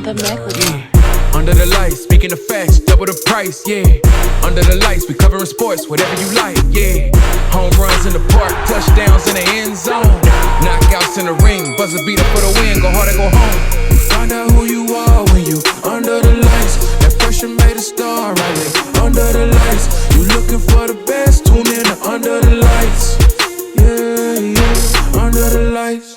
Under the lights, speaking of facts, double the price, yeah. Under the lights, we covering sports, whatever you like, yeah. Home runs in the park, touchdowns in the end zone. Knockouts in the ring, buzzer beater for the win, go hard or go home. Find out who you are when you under the lights. That pressure made a star, right there. Under the lights, you looking for the best, tune in to Under the Lights. Yeah, under the lights.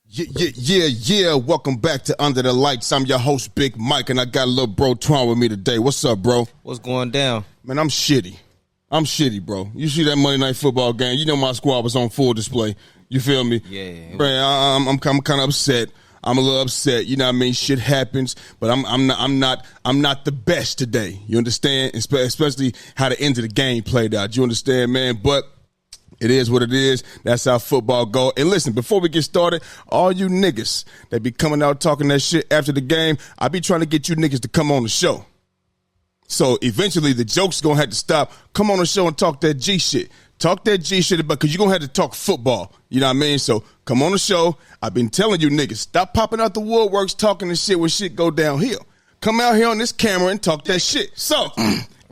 Yeah. Welcome back to Under the Lights. I'm your host, Big Mike, and I got a little bro Twan with me today. What's up, bro? What's going down? Man, I'm shitty, bro. You see that Monday Night Football game? You know my squad was on full display. You feel me? Yeah. Man, I'm kind of upset. I'm a little upset. You know what I mean? Shit happens, but I'm not the best today. You understand? Especially how the end of the game played out. You understand, man? But it is what it is. That's how football go. And listen, before we get started, all you niggas that be coming out talking that shit after the game, I be trying to get you niggas to come on the show. So eventually the joke's going to have to stop. Come on the show and talk that G shit. Talk that G shit because you're going to have to talk football. You know what I mean? So come on the show. I've been telling you niggas, stop popping out the woodworks talking this shit when shit go downhill. Come out here on this camera and talk that shit. So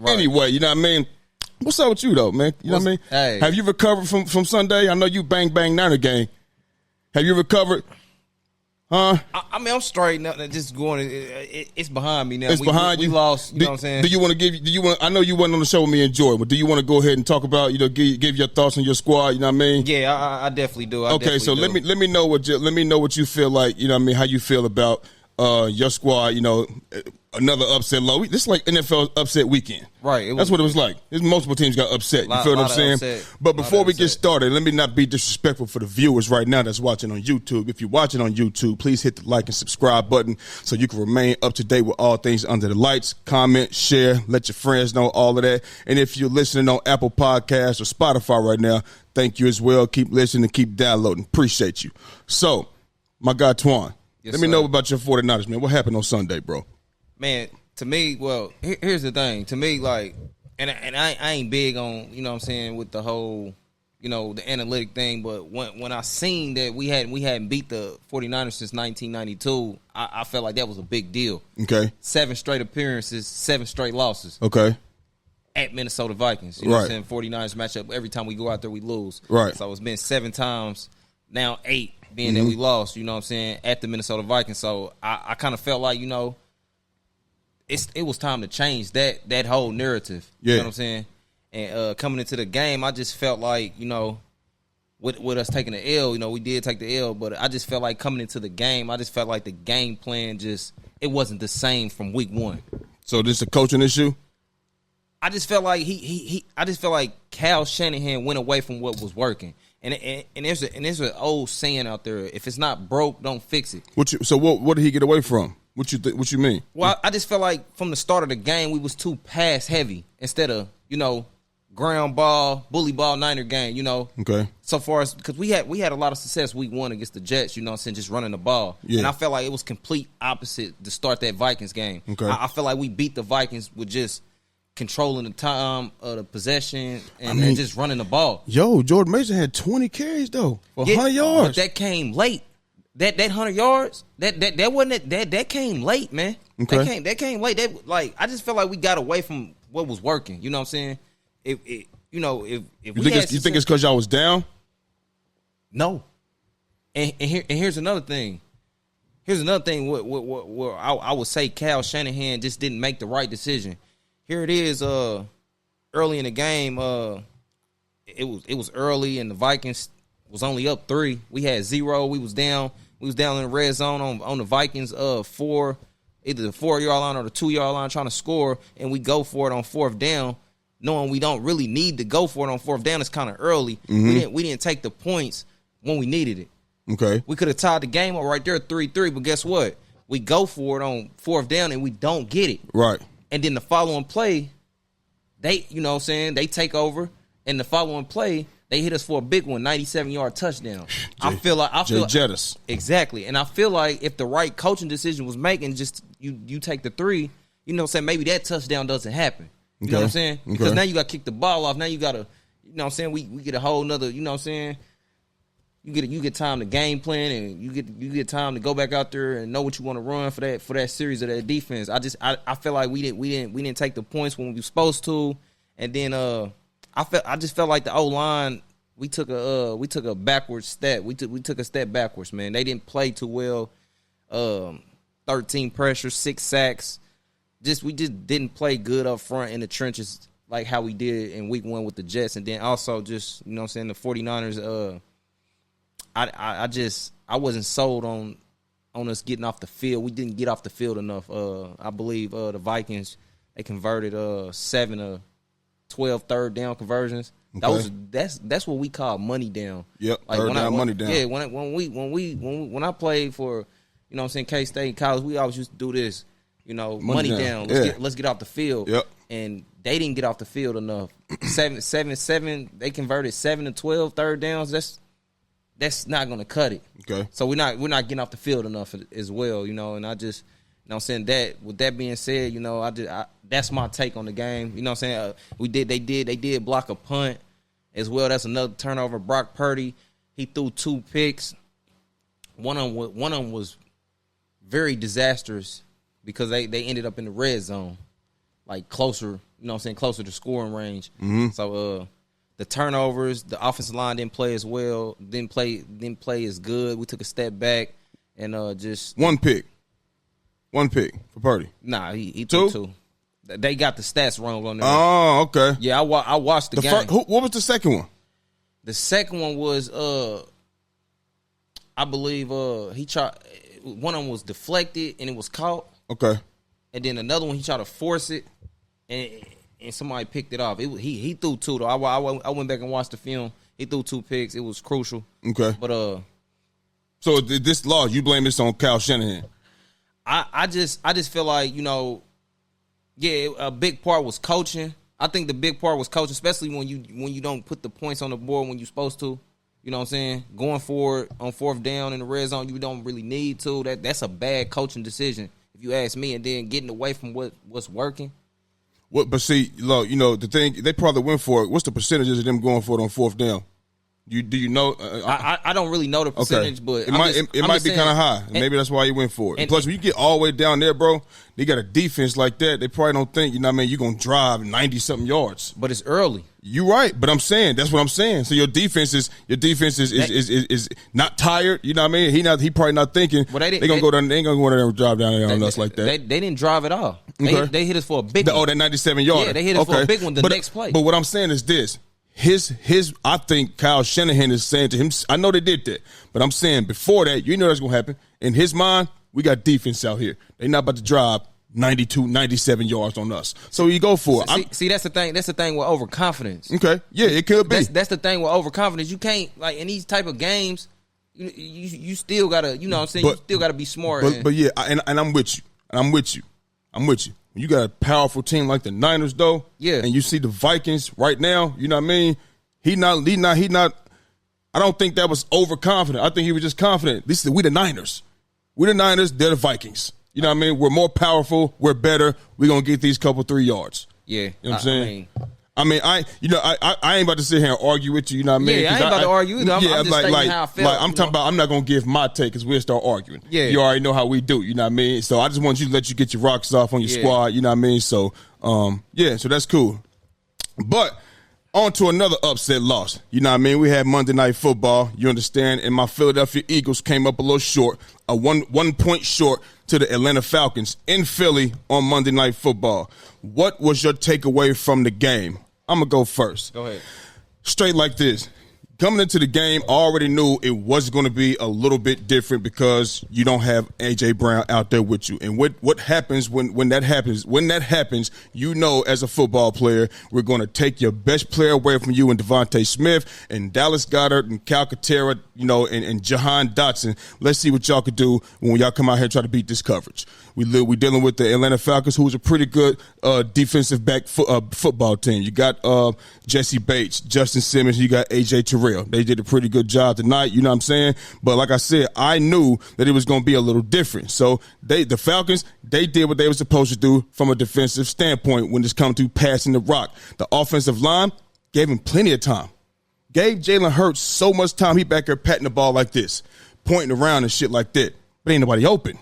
Anyway, you know what I mean? What's up with you, though, man? You know what I mean? Hey. Have you recovered from Sunday? I know you bang Niner game. Have you recovered? Huh? I mean, I'm straight now. Just going. It's behind me now. It's behind you. We lost. You know what I'm saying? Do you want to I know you wasn't on the show with me and Joy, but do you want to go ahead and talk about, give your thoughts on your squad? You know what I mean? Yeah, I definitely do. Okay, so let me know what you feel like. You know what I mean? How you feel about your squad? You know, another upset low. This is like NFL upset weekend. Right. That's what it was like. Multiple teams got upset. You feel what I'm saying? But before we get started, let me not be disrespectful for the viewers right now that's watching on YouTube. If you're watching on YouTube, please hit the like and subscribe button so you can remain up to date with all things Under the Lights. Comment, share, let your friends know all of that. And if you're listening on Apple Podcasts or Spotify right now, thank you as well. Keep listening, keep downloading. Appreciate you. So, my guy Twan, let me know about your 49ers, man. What happened on Sunday, bro? Man, to me, well, here's the thing. To me, like, and I ain't big on, you know what I'm saying, with the whole, you know, the analytic thing, but when I seen that we hadn't beat the 49ers since 1992, I felt like that was a big deal. Okay. 7 straight appearances, 7 straight losses. Okay. At Minnesota Vikings. You know what I'm saying? 49ers matchup. Every time we go out there, we lose. Right. So it's been 7 times, now 8, being that we lost, you know what I'm saying, at the Minnesota Vikings. So I kind of felt like, you know, it was time to change that whole narrative. Yeah. You know what I'm saying? And coming into the game, I just felt like, you know, with us taking the L, you know, we did take the L, but I just felt like coming into the game, I just felt like the game plan it wasn't the same from week 1. So this is a coaching issue? I just felt like I just felt like Kyle Shanahan went away from what was working. And there's an old saying out there: if it's not broke, don't fix it. What did he get away from? What you mean? Well, I just felt like from the start of the game we was too pass heavy instead of, you know, ground ball, bully ball Niner game. You know. Okay. So far as because we had a lot of success week 1 against the Jets. You know what I'm saying, just running the ball. Yeah. And I felt like it was complete opposite to start that Vikings game. Okay. I felt like we beat the Vikings with just controlling the time of the possession and just running the ball. Yo, Jordan Mason had 20 carries though for 100 yards. But that came late. That 100 yards, that wasn't that came late, man. Okay. That came late. I just felt like we got away from what was working. You know what I'm saying? If you think it's because y'all was down? No. And here's another thing. Where I would say Kyle Shanahan just didn't make the right decision. Here it is, early in the game. It was early, and the Vikings was only up 3. We had 0. We was down in the red zone on the Vikings either the 4-yard line or the 2-yard line trying to score, and we go for it on 4th down, knowing we don't really need to go for it on 4th down. It's kind of early. Mm-hmm. We didn't take the points when we needed it. Okay. We could have tied the game up right there 3-3, but guess what? We go for it on 4th down and we don't get it. Right. And then the following play, they, you know what I'm saying, they take over, and the following play, they hit us for a big one, 97-yard touchdown. I feel Jettis. Exactly. And I feel like if the right coaching decision was making, just you take the 3, you know what I'm saying, maybe that touchdown doesn't happen. You know what I'm saying? Because now you got to kick the ball off. Now you got to, you know what I'm saying, we get a whole nother, you know what I'm saying, you get time to game plan, and you get time to go back out there and know what you want to run for that series of that defense. I feel like we didn't take the points when we were supposed to, and then I just felt like the O-line, we took a backwards step. We took a step backwards, man. They didn't play too well. 13 pressures, 6 sacks. We just didn't play good up front in the trenches like how we did in week 1 with the Jets. And then also just, the 49ers, I wasn't sold on us getting off the field. We didn't get off the field enough. I believe the Vikings, they converted 7 of 12 third down conversions. Okay. That's what we call money down. Yep, like money down. Yeah, when I played for, K-State College, we always used to do this, money down. Let's get off the field. Yep. And they didn't get off the field enough. 7. They converted 7 to 12 third downs. That's not going to cut it. Okay. So we're not getting off the field enough as well, and I just, that with that being said, that's my take on the game. They did block a punt as well. That's another turnover. Brock Purdy, he threw 2 picks. One of them was very disastrous because they ended up in the red zone, like closer, closer to scoring range. Mm-hmm. So the turnovers, the offensive line didn't play as well, didn't play as good. We took a step back and just one pick for Purdy. Nah, he threw 2. They got the stats wrong on there. Oh, okay. Yeah, I watched the game. What was the second one? The second one was I believe he tried. One of them was deflected and it was caught. Okay. And then another one he tried to force it, and somebody picked it off. He threw 2 though. I went back and watched the film. He threw 2 picks. It was crucial. Okay. But so this loss, you blame this on Kyle Shanahan? I just feel like a big part was coaching. I think the big part was coaching, especially when you don't put the points on the board when you're supposed to. You know what I'm saying? Going forward on 4th down in the red zone, you don't really need to. That's a bad coaching decision, if you ask me. And then getting away from what's working. But see, look, the thing, they probably went for it. What's the percentages of them going for it on 4th down? Do you know? I don't really know the percentage, but it might be kind of high. Maybe that's why he went for it. And plus, when you get all the way down there, bro, they got a defense like that. They probably don't think, you're going to drive 90-something yards. But it's early. You're right, but that's what I'm saying. So your defense is not tired. You know what I mean? He probably not thinking they're gonna go down. They ain't gonna go down there and drive down there on us like that. They didn't drive at all. Okay. They hit us for a big one. That 97 yards. Yeah, they hit us for a big one. Next play. But what I'm saying is this. I think Kyle Shanahan is saying to him, I know they did that, but I'm saying before that, that's going to happen. In his mind, we got defense out here. They're not about to drive 92, 97 yards on us. So you go for it. See, that's the thing. That's the thing with overconfidence. Okay. Yeah, it could be. That's the thing with overconfidence. You can't, in these type of games, you still got to, you still got to be smart. But yeah, and I'm with you. I'm with you. You got a powerful team like the Niners, though. Yeah. And you see the Vikings right now. You know what I mean? He not. I don't think that was overconfident. I think he was just confident. We the Niners. We the Niners. They're the Vikings. You know what I mean? We're more powerful. We're better. We're gonna get these couple 3 yards. Yeah. You know what I'm saying? I ain't about to sit here and argue with you. You know what I mean? Yeah, I ain't about to argue either. I'm just stating how I feel. I'm talking about. I'm not gonna give my take because we'll start arguing. Yeah. You already know how we do. You know what I mean? So I just want you to let you get your rocks off on your squad. You know what I mean? So so that's cool. But on to another upset loss. You know what I mean? We had Monday Night Football. You understand? And my Philadelphia Eagles came up a little short, a 1 point short to the Atlanta Falcons in Philly on Monday Night Football. What was your takeaway from the game? I'm going to go first. Go ahead. Straight like this. Coming into the game, I already knew it was going to be a little bit different because you don't have A.J. Brown out there with you. And what happens when that happens? When that happens, as a football player, we're going to take your best player away from you and Devontae Smith and Dallas Goedert and Calcaterra, and Jahan Dotson. Let's see what y'all could do when y'all come out here and try to beat this coverage. We're dealing with the Atlanta Falcons, who's a pretty good defensive back football team. You got Jesse Bates, Justin Simmons, you got A.J. Terrell. They did a pretty good job tonight, you know what I'm saying? But like I said, I knew that it was going to be a little different. So the Falcons, they did what they were supposed to do from a defensive standpoint when it's come to passing the rock. The offensive line gave him plenty of time. gave Jalen Hurts so much time. He back there patting the ball like this, pointing around and shit like that. But ain't nobody open.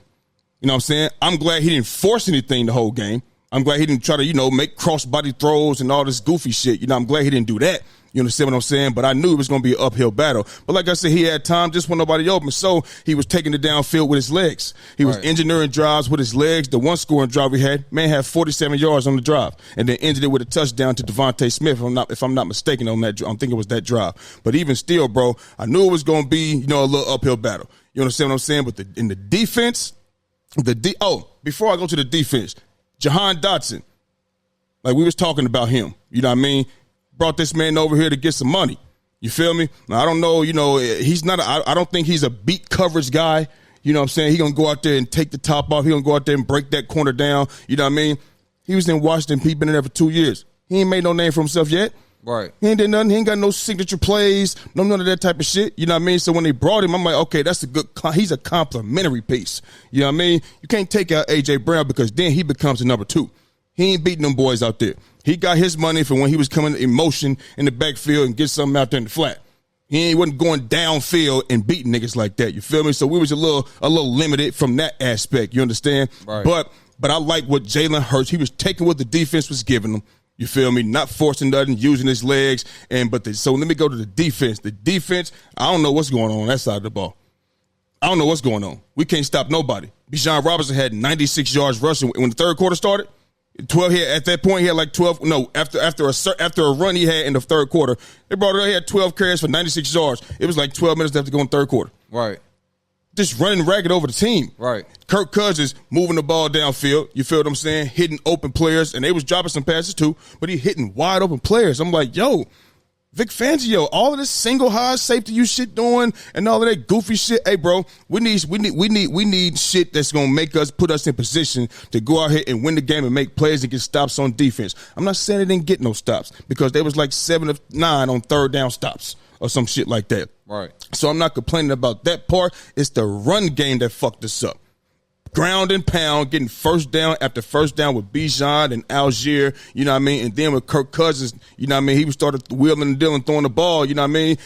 You know what I'm saying? I'm glad he didn't force anything the whole game. I'm glad he didn't try to, make cross-body throws and all this goofy shit. I'm glad he didn't do that. You understand what I'm saying? But I knew it was going to be an uphill battle. But like I said, he had time just when nobody open. So he was taking it downfield with his legs. He was engineering drives with his legs. The one scoring drive we had, man had 47 yards on the drive and then ended it with a touchdown to Devontae Smith, if I'm not mistaken on that. I'm thinking it was that drive. But even still, bro, I knew it was going to be, a little uphill battle. You understand what I'm saying? But in the defense, before I go to the defense, Jahan Dotson, like we was talking about him, you know what I mean? Brought this man over here to get some money. You feel me? Now, I don't know, he's not, I don't think he's a beat coverage guy. You know what I'm saying? He going to go out there and take the top off. He going to go out there and break that corner down. You know what I mean? He was in Washington. He been in there for 2 years. He ain't made no name for himself yet. Right. He ain't did nothing. He ain't got no signature plays, none of that type of shit. You know what I mean? So when they brought him, I'm like, okay, that's he's a complimentary piece. You know what I mean? You can't take out A.J. Brown because then he becomes a number 2. He ain't beating them boys out there. He got his money for when he was coming in motion in the backfield and get something out there in the flat. He wasn't going downfield and beating niggas like that. You feel me? So we was a little limited from that aspect. You understand? Right. But I like what Jalen Hurts. He was taking what the defense was giving him. You feel me? Not forcing nothing, using his legs. So let me go to the defense. The defense, I don't know what's going on that side of the ball. I don't know what's going on. We can't stop nobody. Bijan Robinson had 96 yards rushing when the third quarter started. 12 here at that point. He had like 12. No, after a run he had in the third quarter, they brought it up. He had 12 carries for 96 yards. It was like 12 minutes left to go in the third quarter. Right. Just running ragged over the team. Right. Kirk Cousins moving the ball downfield. You feel what I'm saying? Hitting open players, and they was dropping some passes too, but he hitting wide open players. I'm like, yo, Vic Fangio, all of this single high safety you shit doing and all of that goofy shit. Hey, bro, we need shit that's gonna make us put us in position to go out here and win the game and make plays and get stops on defense. I'm not saying they didn't get no stops because they was like 7 of 9 on third down stops or some shit like that. Right. So I'm not complaining about that part. It's the run game that fucked us up. Ground and pound, getting first down after first down with Bijan and Algier, you know what I mean? And then with Kirk Cousins, you know what I mean? He started wheeling and dealing, throwing the ball, you know what I mean?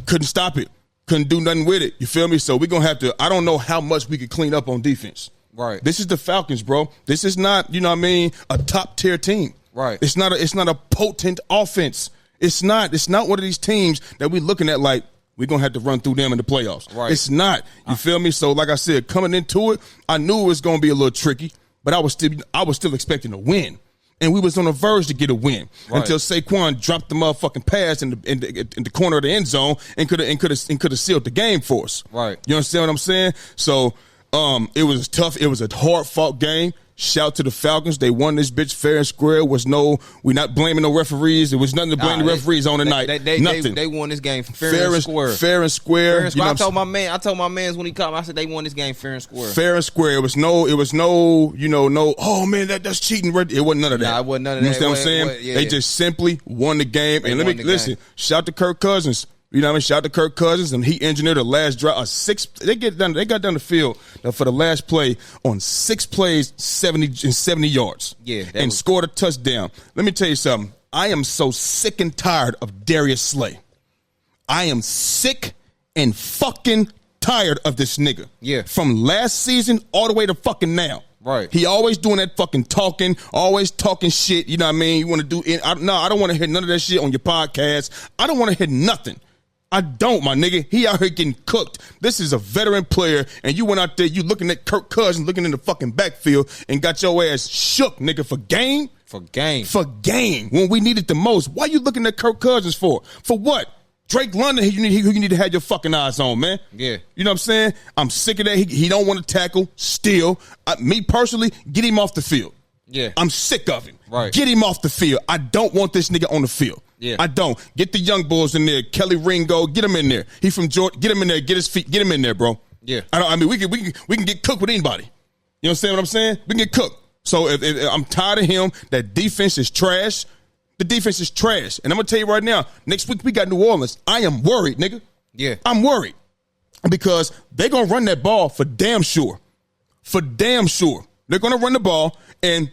Couldn't stop it. Couldn't do nothing with it. You feel me? So we're going to have to, I don't know how much we could clean up on defense. Right. This is the Falcons, bro. This is not, you know what I mean, a top tier team. Right. It's not a potent offense. It's not one of these teams that we're looking at like, we're going to have to run through them in the playoffs. Right. It's not. You feel me? So, like I said, coming into it, I knew it was going to be a little tricky, but I was still expecting a win. And we was on the verge to get a win until Saquon dropped the motherfucking pass in the corner of the end zone and could have sealed the game for us. Right. You understand what I'm saying? So, it was tough. It was a hard-fought game. Shout to the Falcons. They won this bitch fair and square. We're not blaming no referees. There was nothing to blame the referees on tonight. Nothing. They won this game fair and square. Fair and square. You know I told my man when he called me, I said they won this game fair and square. Fair and square. It was no, oh man, that's cheating. It wasn't none of that. Nah, it wasn't none of you that. You understand what I'm saying? They just simply won the game. And listen, shout to Kirk Cousins. You know what I mean? Shout out to Kirk Cousins, and he engineered the last drive. They got down the field for the last play on 6 plays, 70 yards. Yeah, and scored a touchdown. Let me tell you something. I am so sick and tired of Darius Slay. I am sick and fucking tired of this nigga. Yeah. From last season all the way to fucking now. Right. He always doing that fucking talking, always talking shit. You know what I mean? You want to do it? I don't want to hear none of that shit on your podcast. I don't want to hear nothing. I don't, my nigga. He out here getting cooked. This is a veteran player, and you went out there, you looking at Kirk Cousins, looking in the fucking backfield, and got your ass shook, nigga, for game? For game. For game, when we need it the most. Why you looking at Kirk Cousins for? For what? Drake London, who you need to have your fucking eyes on, man. Yeah. You know what I'm saying? I'm sick of that. He don't want to tackle, still. Me personally, get him off the field. Yeah. I'm sick of him. Right. Get him off the field. I don't want this nigga on the field. Yeah. I don't. Get the young bulls in there. Kelly Ringo, get him in there. He from Georgia. Get him in there. Get his feet. Get him in there, bro. Yeah. We can get cooked with anybody. You understand what I'm saying? We can get cooked. So if I'm tired of him. That defense is trash. The defense is trash. And I'm gonna tell you right now. Next week we got New Orleans. I am worried, nigga. Yeah. I'm worried because they're gonna run that ball for damn sure. For damn sure, they're gonna run the ball, and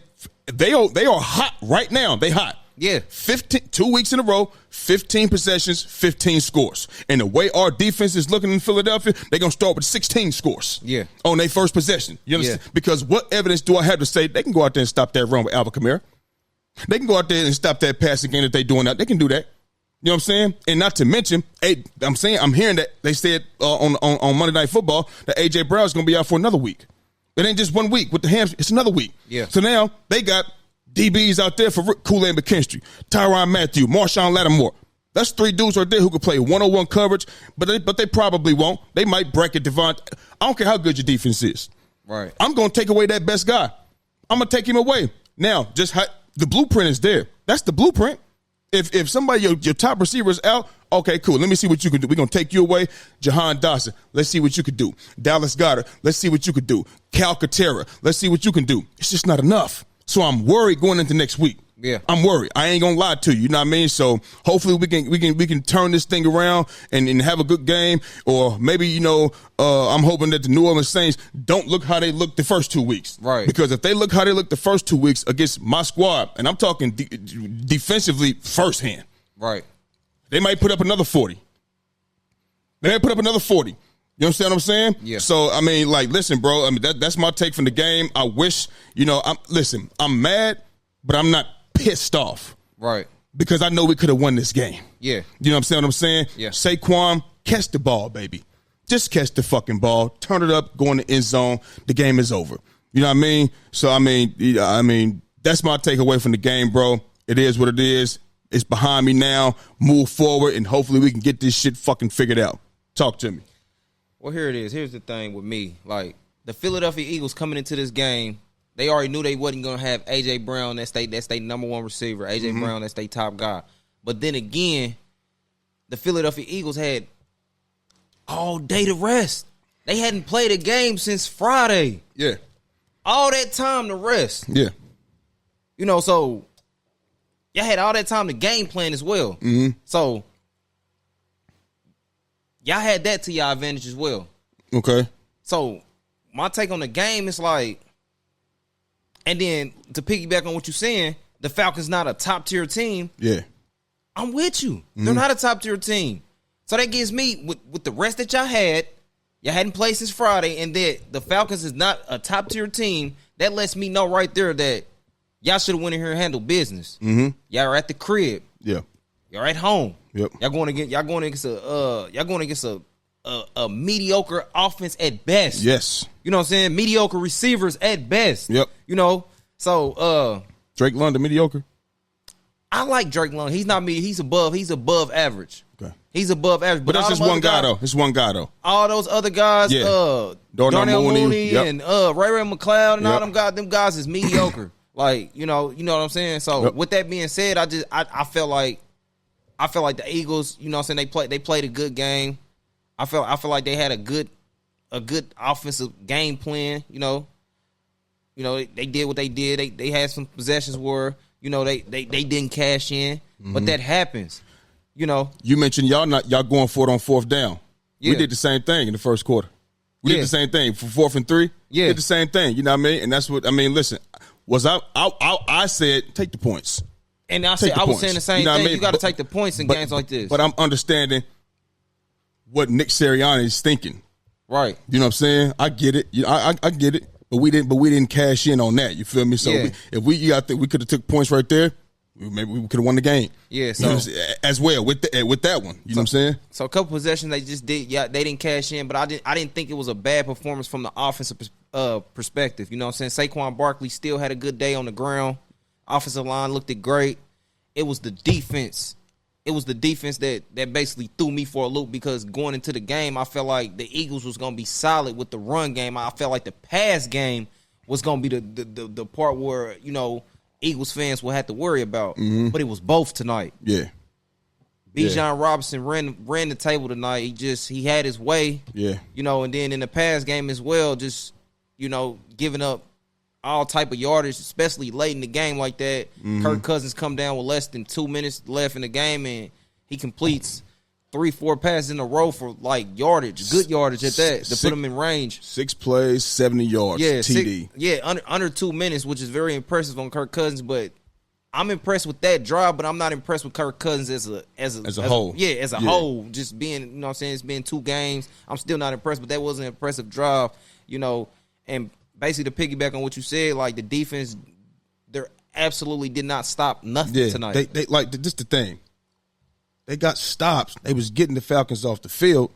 they are hot right now. They hot. Yeah. 2 weeks in a row, 15 possessions, 15 scores. And the way our defense is looking in Philadelphia, they're going to start with 16 scores. Yeah. On their first possession. You understand? Yeah. Because what evidence do I have to say they can go out there and stop that run with Alvin Kamara? They can go out there and stop that passing game that they're doing that. They can do that. You know what I'm saying? And not to mention, I'm hearing that they said on Monday Night Football that A.J. Brown's going to be out for another week. It ain't just 1 week with the hamstring. It's another week. Yeah. So now they got DBs out there for Kool-Aid McKinstry, Tyrann Mathieu, Marshawn Lattimore. That's 3 dudes right there who could play 101 coverage, but they probably won't. They might bracket Devon. I don't care how good your defense is. Right. I'm going to take away that best guy. I'm going to take him away. Now, the blueprint is there. That's the blueprint. If somebody, your top receiver is out, okay, cool. Let me see what you can do. We're going to take you away. Jahan Dawson, let's see what you could do. Dallas Goedert, let's see what you could do. Cal Katera, let's see what you can do. It's just not enough. So I'm worried going into next week. Yeah. I'm worried. I ain't going to lie to you. You know what I mean? So hopefully we can turn this thing around and have a good game. Or maybe, I'm hoping that the New Orleans Saints don't look how they looked the first 2 weeks. Right. Because if they look how they looked the first 2 weeks against my squad, and I'm talking defensively firsthand. Right. They might put up another 40. They might put up another 40. You understand what I'm saying? Yeah. So, listen, bro. That's my take from the game. I wish, I'm mad, but I'm not pissed off. Right. Because I know we could have won this game. Yeah. You know what I'm saying? Yeah. Saquon, catch the ball, baby. Just catch the fucking ball. Turn it up, go in the end zone. The game is over. You know what I mean? So, that's my takeaway from the game, bro. It is what it is. It's behind me now. Move forward, and hopefully we can get this shit fucking figured out. Talk to me. Well, here it is. Here's the thing with me. Like, the Philadelphia Eagles coming into this game, they already knew they wasn't going to have A.J. Brown. That's their number one receiver. A.J. Brown, that's their top guy. But then again, the Philadelphia Eagles had all day to rest. They hadn't played a game since Friday. Yeah. All that time to rest. Yeah. So y'all had all that time to game plan as well. Mm-hmm. So y'all had that to y'all advantage as well. Okay. So my take on the game is like, and then to piggyback on what you're saying, the Falcons not a top tier team. Yeah. I'm with you. They're not a top tier team. So that gives me, with the rest that y'all hadn't played since Friday, and that the Falcons is not a top tier team, that lets me know right there that y'all should have went in here and handled business. Mm-hmm. Y'all are at the crib. Yeah. Y'all at home. Yep. Y'all going against a mediocre offense at best. Yes. You know what I'm saying? Mediocre receivers at best. Yep. So Drake London mediocre. I like Drake London. He's not me. He's above average. Okay. He's above average. But that's just one guy though. It's one guy though. All those other guys, Darnell Mooney yep. and Ray McLeod and all Yep. them guys is mediocre. Like, you know what I'm saying? So Yep. with that being said, I felt like the Eagles, you know what I'm saying, they played a good game. I feel like they had a good offensive game plan, they did what they did. They had some possessions where, they didn't cash in, but that happens. You mentioned y'all going for it on fourth down. Yeah. We did the same thing in the first quarter. We did the same thing for 4th and 3. Yeah. Did the same thing. You know what I mean? And that's what I mean. Listen, I said take the points. And I was points. saying the same You know what I thing. mean? You got to take the points in games like this. But I'm understanding what Nick Sirianni is thinking. Right. You know what I'm saying? I get it. I get it. But we didn't cash in on that. You feel me? So Yeah. I think we could have took points right there. Maybe we could have won the game. Yeah. So as well with that one. You know what I'm saying? So a couple possessions they just did. Yeah, they didn't cash in, but I didn't think it was a bad performance from the offensive perspective. You know what I'm saying? Saquon Barkley still had a good day on the ground. Offensive line looked great. It was the defense. It was the defense that basically threw me for a loop, because going into the game, I felt like the Eagles was going to be solid with the run game. I felt like the pass game was going to be the part where, Eagles fans will have to worry about. Mm-hmm. But it was both tonight. Yeah. Bijan Robinson ran the table tonight. He had his way. Yeah. And then in the pass game as well, just, giving up all type of yardage, especially late in the game like that. Mm-hmm. Kirk Cousins come down with less than 2 minutes left in the game, and he completes 3-4 passes in a row for yardage, good yardage at that, to put him in range. 6 plays, 70 yards, TD. Under 2 minutes, which is very impressive on Kirk Cousins. But I'm impressed with that drive, but I'm not impressed with Kirk Cousins as a whole. As a whole. Just being, you know what I'm saying, it's been 2 games. I'm still not impressed, but that was an impressive drive, you know. And basically to piggyback on what you said, like the defense, they absolutely did not stop nothing tonight. They like this the thing. They got stops. They was getting the Falcons off the field.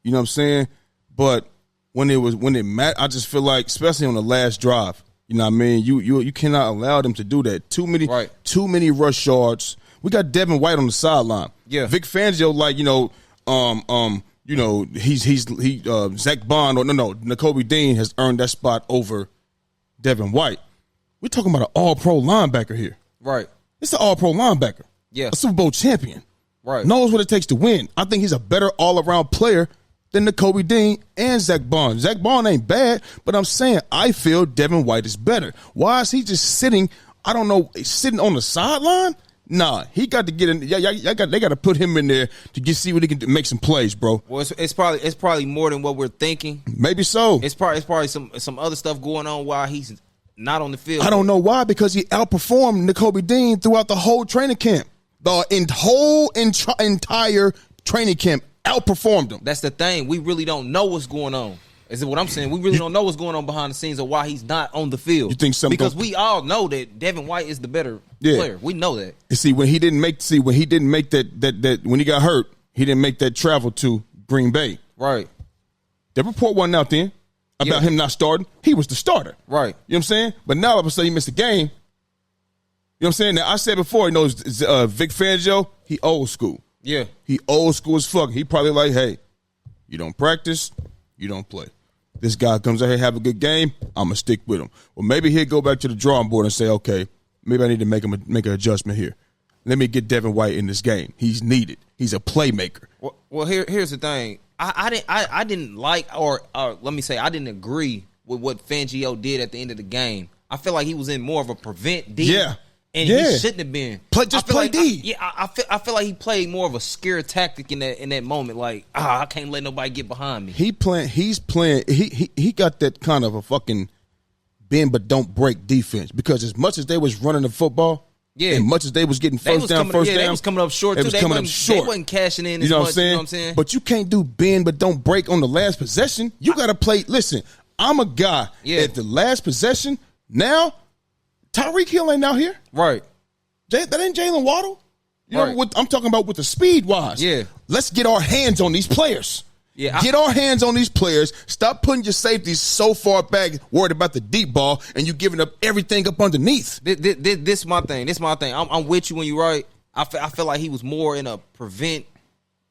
You know what I'm saying? But when it mattered, I just feel like, especially on the last drive, you know what I mean? You cannot allow them to do that. Too many rush yards. We got Devin White on the sideline. Yeah. Vic Fangio, like, Zach Bond or Nakobe Dean has earned that spot over Devin White. We're talking about an all-pro linebacker here. Right. It's an all-pro linebacker. Yeah. A Super Bowl champion. Right. Knows what it takes to win. I think he's a better all-around player than Nakobe Dean and Zach Bond. Zach Bond ain't bad, but I'm saying I feel Devin White is better. Why is he just sitting, I don't know, sitting on the sideline? Nah, he got to get in. They got to put him in there to see what he can do, make some plays, bro. Well, it's probably more than what we're thinking. Maybe so. It's probably some other stuff going on while he's not on the field. I don't know why, because he outperformed Nakobe Dean throughout the whole training camp. The entire training camp outperformed him. That's the thing. We really don't know what's going on. Is what I'm saying? We really don't know what's going on behind the scenes or why he's not on the field. You think something? Because we all know that Devin White is the better player. We know that. And see, when he didn't make that when he got hurt, he didn't make that travel to Green Bay. Right. The report wasn't out then about him not starting. He was the starter. Right. You know what I'm saying? But now all of a sudden he missed a game. You know what I'm saying? Now, I said before, Vic Fangio, he old school. Yeah. He old school as fuck. He probably like, hey, you don't practice, you don't play. This guy comes out here, have a good game, I'm going to stick with him. Well, maybe he'll go back to the drawing board and say, okay, maybe I need to make an adjustment here. Let me get Devin White in this game. He's needed. He's a playmaker. Well, here's the thing. I didn't like, or let me say, I didn't agree with what Fangio did at the end of the game. I feel like he was in more of a prevent D. Yeah. And he shouldn't have been. Play D. I feel like he played more of a scare tactic in that moment. Like, I can't let nobody get behind me. He got that kind of a fucking bend but don't break defense, because as much as they was running the football, and much as they was getting first down, they was coming up short too. They wasn't cashing in as much. You know what I'm saying? But you can't do bend but don't break on the last possession. You got to play. Listen, I'm a guy at the last possession now. Tyreek Hill ain't out here. Right. That ain't Jalen Waddle. You know what I'm talking about with the speed wise. Yeah. Let's get our hands on these players. Yeah. Get our hands on these players. Stop putting your safeties so far back, worried about the deep ball, and you giving up everything up underneath. This my thing. I'm with you when you're right. I feel like he was more in a prevent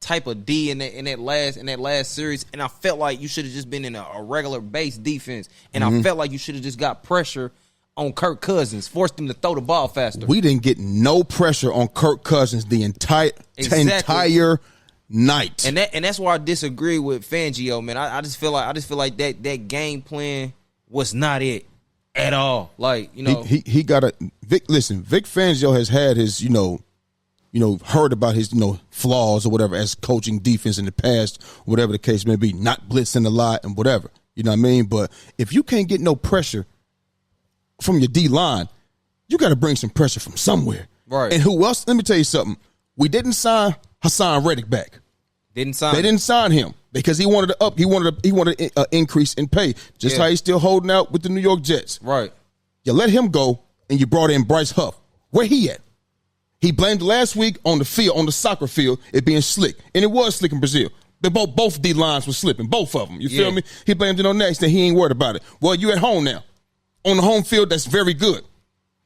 type of D in that last series, and I felt like you should have just been in a regular base defense, and I felt like you should have just got pressure on Kirk Cousins, forced him to throw the ball faster. We didn't get no pressure on Kirk Cousins the entire night, and that's why I disagree with Fangio, man. I just feel like that game plan was not it at all. Like, you know, he got a Vic. Listen, Vic Fangio has had his heard about his flaws or whatever as coaching defense in the past, whatever the case may be, not blitzing a lot and whatever. You know what I mean? But if you can't get no pressure from your D line, you got to bring some pressure from somewhere. Right. And who else? Let me tell you something. We didn't sign Hassan Reddick back. They didn't sign him because he wanted an increase in pay. Just how he's still holding out with the New York Jets. Right. You let him go and you brought in Bryce Huff. Where he at? He blamed last week on the field, on the soccer field, it being slick. And it was slick in Brazil. Both D lines were slipping, both of them. You feel me? He blamed it on that, and he ain't worried about it. Well, you at home now. On the home field, that's very good.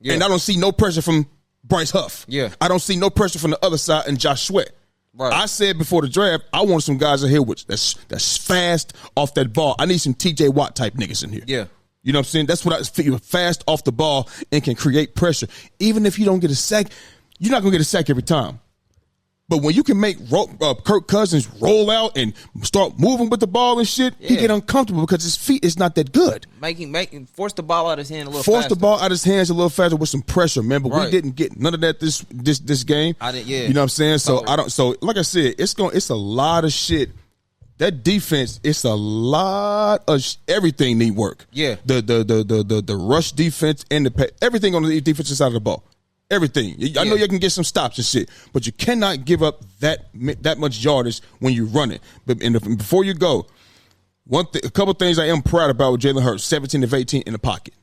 Yeah. And I don't see no pressure from Bryce Huff. Yeah. I don't see no pressure from the other side and Josh Sweat. Right. I said before the draft, I want some guys in here that's fast off that ball. I need some TJ Watt type niggas in here. Yeah. You know what I'm saying? That's what I feel, fast off the ball and can create pressure. Even if you don't get a sack, you're not going to get a sack every time. But when you can make Kirk Cousins roll out and start moving with the ball and shit, he get uncomfortable because his feet is not that good. Force the ball out of his hand a little faster. Force the ball out of his hands a little faster with some pressure, man. But we didn't get none of that this game. I didn't. Yeah. You know what I'm saying? So I don't. So like I said, it's a lot of shit. That defense, it's a lot of everything need work. Yeah. The rush defense and everything on the defensive side of the ball. everything. I know you can get some stops and shit, but you cannot give up that much yardage when you run it. But before you go, a couple things I am proud about with Jalen Hurts: 17 of 18 in the pocket.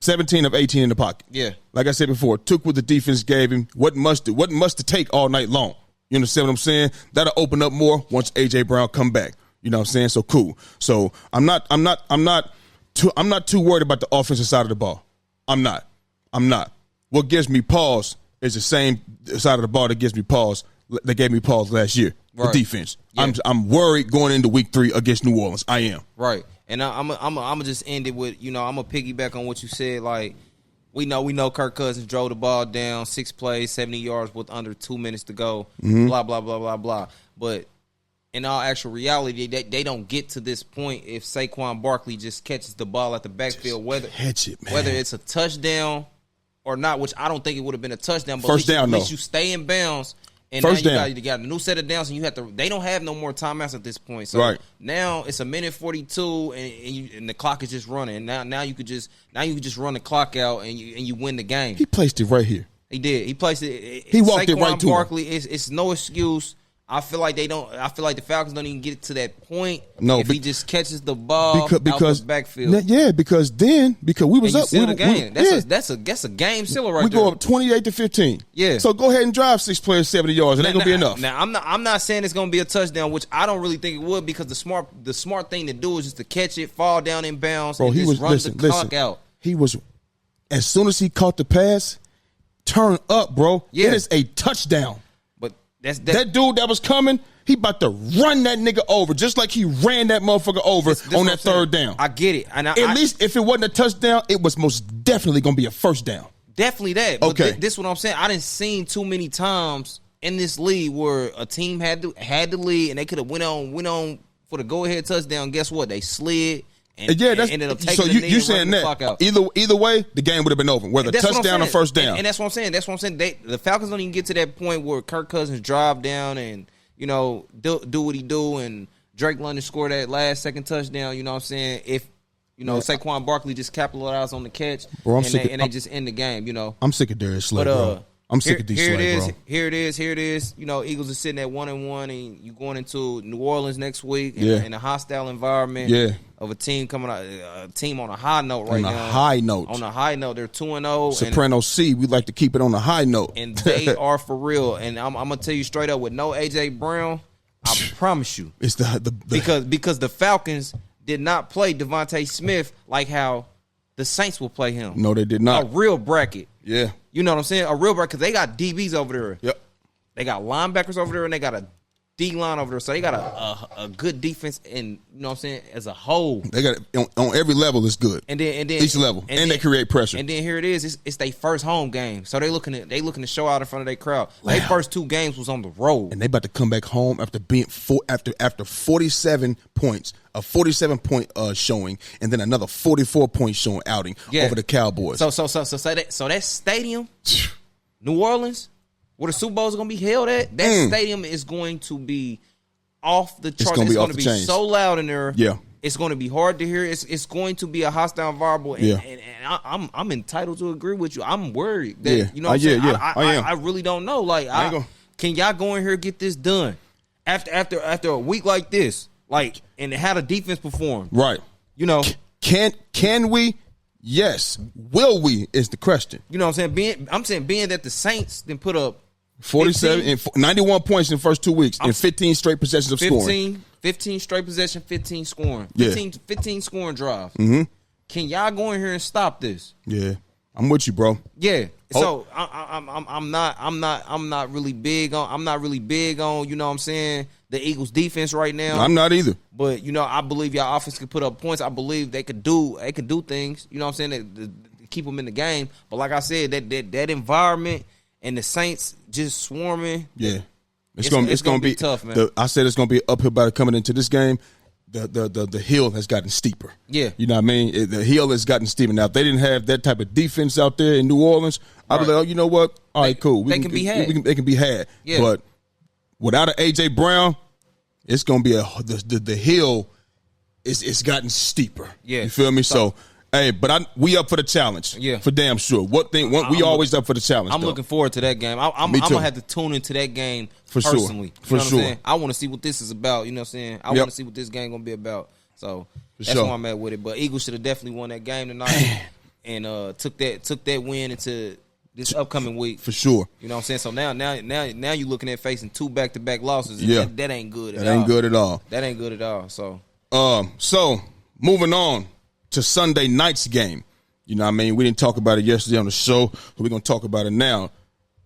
17 of 18 in the pocket. Yeah. Like I said before, took what the defense gave him. What must to take all night long. You understand what I'm saying? That'll open up more once A.J. Brown come back. You know what I'm saying? So cool. So I'm not too worried about the offensive side of the ball. I'm not. What gives me pause is the same side of the ball that gives me pause. That gave me pause last year. Right. The defense. Yeah. I'm worried going into week 3 against New Orleans. I am. Right. And I'm gonna just end it with, I'm gonna piggyback on what you said. Like, we know Kirk Cousins drove the ball down 6 plays, 70 yards with under 2 minutes to go. Mm-hmm. Blah blah blah blah blah. But in all actual reality, they don't get to this point if Saquon Barkley just catches the ball at the backfield, whether it's a touchdown or not, which I don't think it would have been a touchdown. But at least you stay in bounds. And now you got a new set of downs, and they don't have no more timeouts at this point. So now it's a minute 42, and the clock is just running. And now you could just run the clock out, and you win the game. He placed it right here. He did. He placed it. He walked it right to Barkley, it's no excuse. I feel like the Falcons don't even get to that point. No, if he just catches the ball out the backfield. Yeah, because we was up. The game. That's a game sealer right there. We go up 28-15. Yeah. So go ahead and drive 6 players 70 yards. It ain't gonna be enough. Now I'm not saying it's gonna be a touchdown, which I don't really think it would, because the smart thing to do is just to catch it, fall down in bounds, and run the clock out. He was, as soon as he caught the pass, turn up, bro. Yeah. It is a touchdown. That dude that was coming, he about to run that nigga over, just like he ran that motherfucker over on that third down. I get it. And at least if it wasn't a touchdown, it was most definitely going to be a first down. Definitely that. But okay. This is what I'm saying. I didn't see too many times in this league where a team had the lead and they could have went on for the go-ahead touchdown. Guess what? They slid. And ended up taking so you saying that either way, the game would have been over, whether touchdown or first down. And that's what I'm saying. The Falcons don't even get to that point where Kirk Cousins drive down and do what he do, and Drake London score that last second touchdown. You know what I'm saying? If Saquon Barkley just capitalized on the catch, bro, they just end the game. I'm sick of Darius Slay, bro. I'm sick of these Slay, bro. Here it is. Eagles are sitting at 1-1, and you going into New Orleans next week in a hostile environment. Yeah. Of a team coming out, a team on a high note right now. On a high note, they're 2-0. Soprano C, we like to keep it on a high note, and they are for real. And I'm gonna tell you straight up, with no AJ Brown, I promise you, it's because the Falcons did not play Devontae Smith like how the Saints will play him. No, they did not. A real bracket. Yeah, you know what I'm saying? A real bracket, because they got DBs over there. Yep. They got linebackers over there, and they got a D-line over there. So they got a good defense, and you know what I'm saying, as a whole. They got on every level it's good. And then each level. And they create pressure. And then here it is, it's their first home game. So they looking to show out in front of their crowd. Their first 2 games was on the road. And they about to come back home after being after 47 points, a 47-point showing, and then another 44-point showing outing over the Cowboys. So that stadium, New Orleans, where the Super Bowl is going to be held at, that stadium is going to be off the charts. It's going to be so loud in there. Yeah. It's going to be hard to hear. It's going to be a hostile environment. And I'm entitled to agree with you. I'm worried that, you know what I'm saying? I really don't know. Like, can y'all go in here and get this done after a week like this? Like, and how the defense perform? Right. Can we? Yes. Will we is the question. You know what I'm saying? Being that the Saints then put up 47 and 91 points in the first 2 weeks and 15 straight possessions of scoring. 15 straight possession, 15 scoring. Yeah. 15 scoring drives. Mm-hmm. Can y'all go in here and stop this? Yeah. I'm with you, bro. Yeah. So I'm not really big on, you know what I'm saying, the Eagles defense right now. I'm not either. But I believe y'all offense could put up points. I believe they could do things, you know what I'm saying, to keep them in the game. But like I said, that environment and the Saints just swarming. Yeah. It's gonna be tough, man. I said it's gonna be an uphill battle coming into this game. The hill has gotten steeper. Yeah. You know what I mean? The hill has gotten steeper. Now, if they didn't have that type of defense out there in New Orleans, I'd be like, oh, you know what? All right, cool. They can be had. They can be had. Yeah. But without an A.J. Brown, it's going to be the hill, it's gotten steeper. Yeah. You feel me? So Hey, but we up for the challenge. Yeah, for damn sure. We always up for the challenge. I'm looking forward to that game. I'm gonna have to tune into that game for personally. For sure. I want to see what this is about. You know what I'm saying? I want to see what this game gonna be about. So that's where I'm at with it. But Eagles should have definitely won that game tonight and took that win into this upcoming week for sure. You know what I'm saying? So now you're looking at facing 2 back-to-back losses. Yeah, that ain't good at all. That ain't good at all. That ain't good at all. So moving on to Sunday night's game. You know what I mean? We didn't talk about it yesterday on the show, but we're going to talk about it now.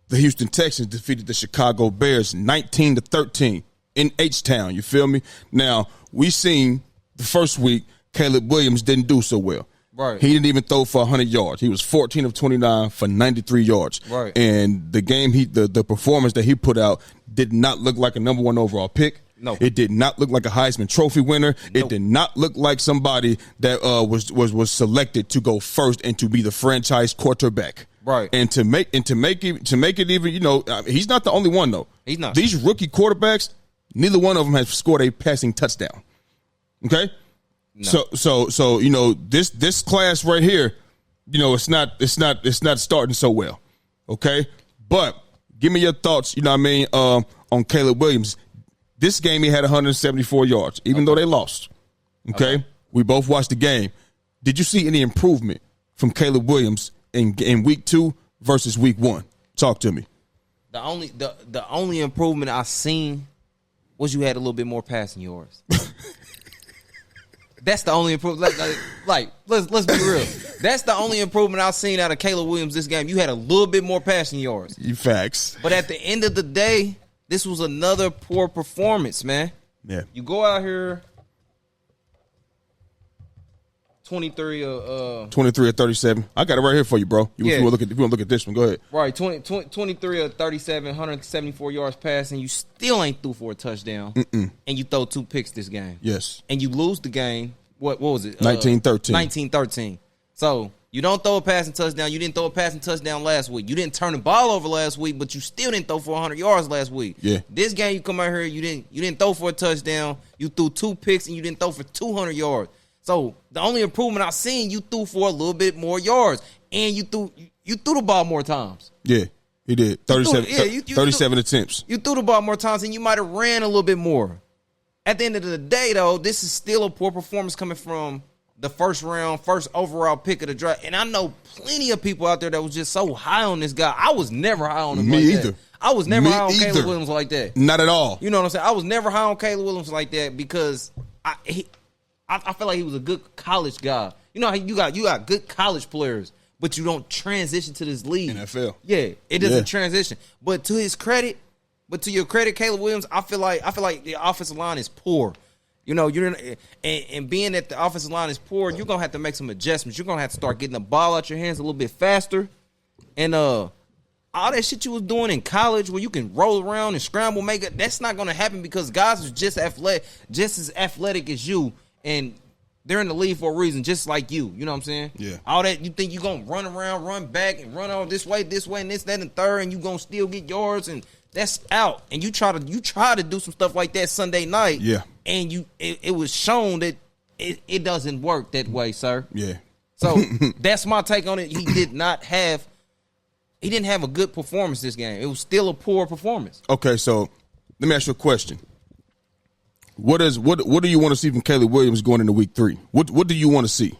The Houston Texans defeated the Chicago Bears 19-13 in H-Town. You feel me? Now, we seen the first week Caleb Williams didn't do so well. Right. He didn't even throw for 100 yards. He was 14 of 29 for 93 yards. Right. And the game, the performance that he put out did not look like a number 1 overall pick. No, it did not look like a Heisman Trophy winner. Nope. It did not look like somebody that was selected to go first and to be the franchise quarterback. Right. And to make it even, you know, he's not the only one though. He's not. These rookie quarterbacks, neither one of them has scored a passing touchdown. Okay. No. So you know this class right here, you know, it's not starting so well. Okay, but give me your thoughts. You know what I mean on Caleb Williams. This game, he had 174 yards, even though they lost. Okay? We both watched the game. Did you see any improvement from Caleb Williams in week 2 versus week 1? Talk to me. The only improvement I seen was you had a little bit more passing yards. That's the only improvement. Like let's be real. That's the only improvement I've seen out of Caleb Williams this game. You had a little bit more passing yards. You facts. But at the end of the day, this was another poor performance, man. Yeah. You go out here 23 of 37. I got it right here for you, bro. If you want to look at this one, go ahead. Right, 23 of 37, 174 yards passing. You still ain't threw for a touchdown. And you throw 2 picks this game. Yes. And you lose the game. What was it? 19-13. 19-13. So you don't throw a passing touchdown. You didn't throw a passing touchdown last week. You didn't turn the ball over last week, but you still didn't throw for 100 yards last week. Yeah. This game, you come out here, you didn't throw for a touchdown. You threw 2 picks and you didn't throw for 200 yards. So the only improvement I've seen, you threw for a little bit more yards, and you threw the ball more times. Yeah, he did. 37 attempts. You threw the ball more times, and you might have ran a little bit more. At the end of the day, though, this is still a poor performance coming from the first overall pick of the draft. And I know plenty of people out there that was just so high on this guy. I was never high on him like that. I was never high on Caleb Williams like that. Not at all. You know what I'm saying? I was never high on Caleb Williams like that because I felt like he was a good college guy. You know how you got good college players, but you don't transition to this league. NFL. Yeah, it doesn't transition. But to your credit, Caleb Williams, I feel like the offensive line is poor. You know, and being that the offensive line is poor, you're gonna have to make some adjustments. You're gonna have to start getting the ball out your hands a little bit faster. And all that shit you was doing in college where you can roll around and scramble, that's not gonna happen because guys are just as athletic as you, and they're in the league for a reason, just like you. You know what I'm saying? Yeah. All that you think you're gonna run around, run back, and run on this way, and this, that, and third, and you gonna still get yards, and that's out. And you try to do some stuff like that Sunday night. Yeah. And it was shown that it doesn't work that way, sir. Yeah. So that's my take on it. He didn't have a good performance this game. It was still a poor performance. Okay, so let me ask you a question. What do you want to see from Caleb Williams going into week 3? What do you want to see?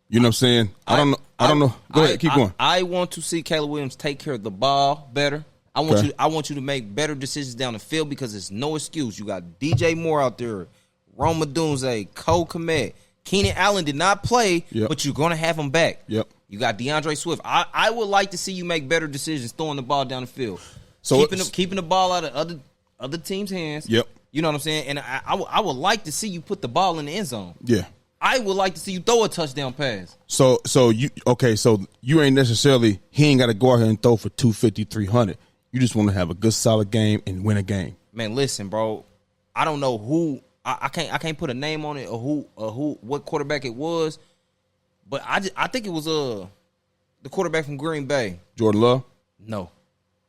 You know what I'm saying? I don't know. Go ahead, keep going. I want to see Caleb Williams take care of the ball better. I want you to make better decisions down the field because there's no excuse. You got DJ Moore out there, Rome Odunze, Cole Kmet. Keenan Allen did not play, but you're going to have him back. Yep. You got DeAndre Swift. I would like to see you make better decisions throwing the ball down the field. So keeping the ball out of other teams' hands. Yep. You know what I'm saying? And I would like to see you put the ball in the end zone. Yeah. I would like to see you throw a touchdown pass. So you ain't necessarily, he ain't got to go out here and throw for 250, 300. You just want to have a good, solid game and win a game. Man, listen, bro. I don't know who. I can't put a name on it or what quarterback it was, but I think it was the quarterback from Green Bay. Jordan Love? No.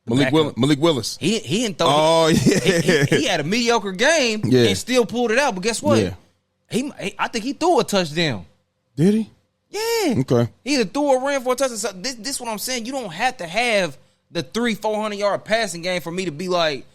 Malik Willis. He didn't throw. Oh yeah. He had a mediocre game and still pulled it out. But guess what? Yeah. I think he threw a touchdown. Did he? Yeah. Okay. He either threw or ran for a touchdown. So this is what I'm saying. You don't have to have the 300-400 yard passing game for me to be like,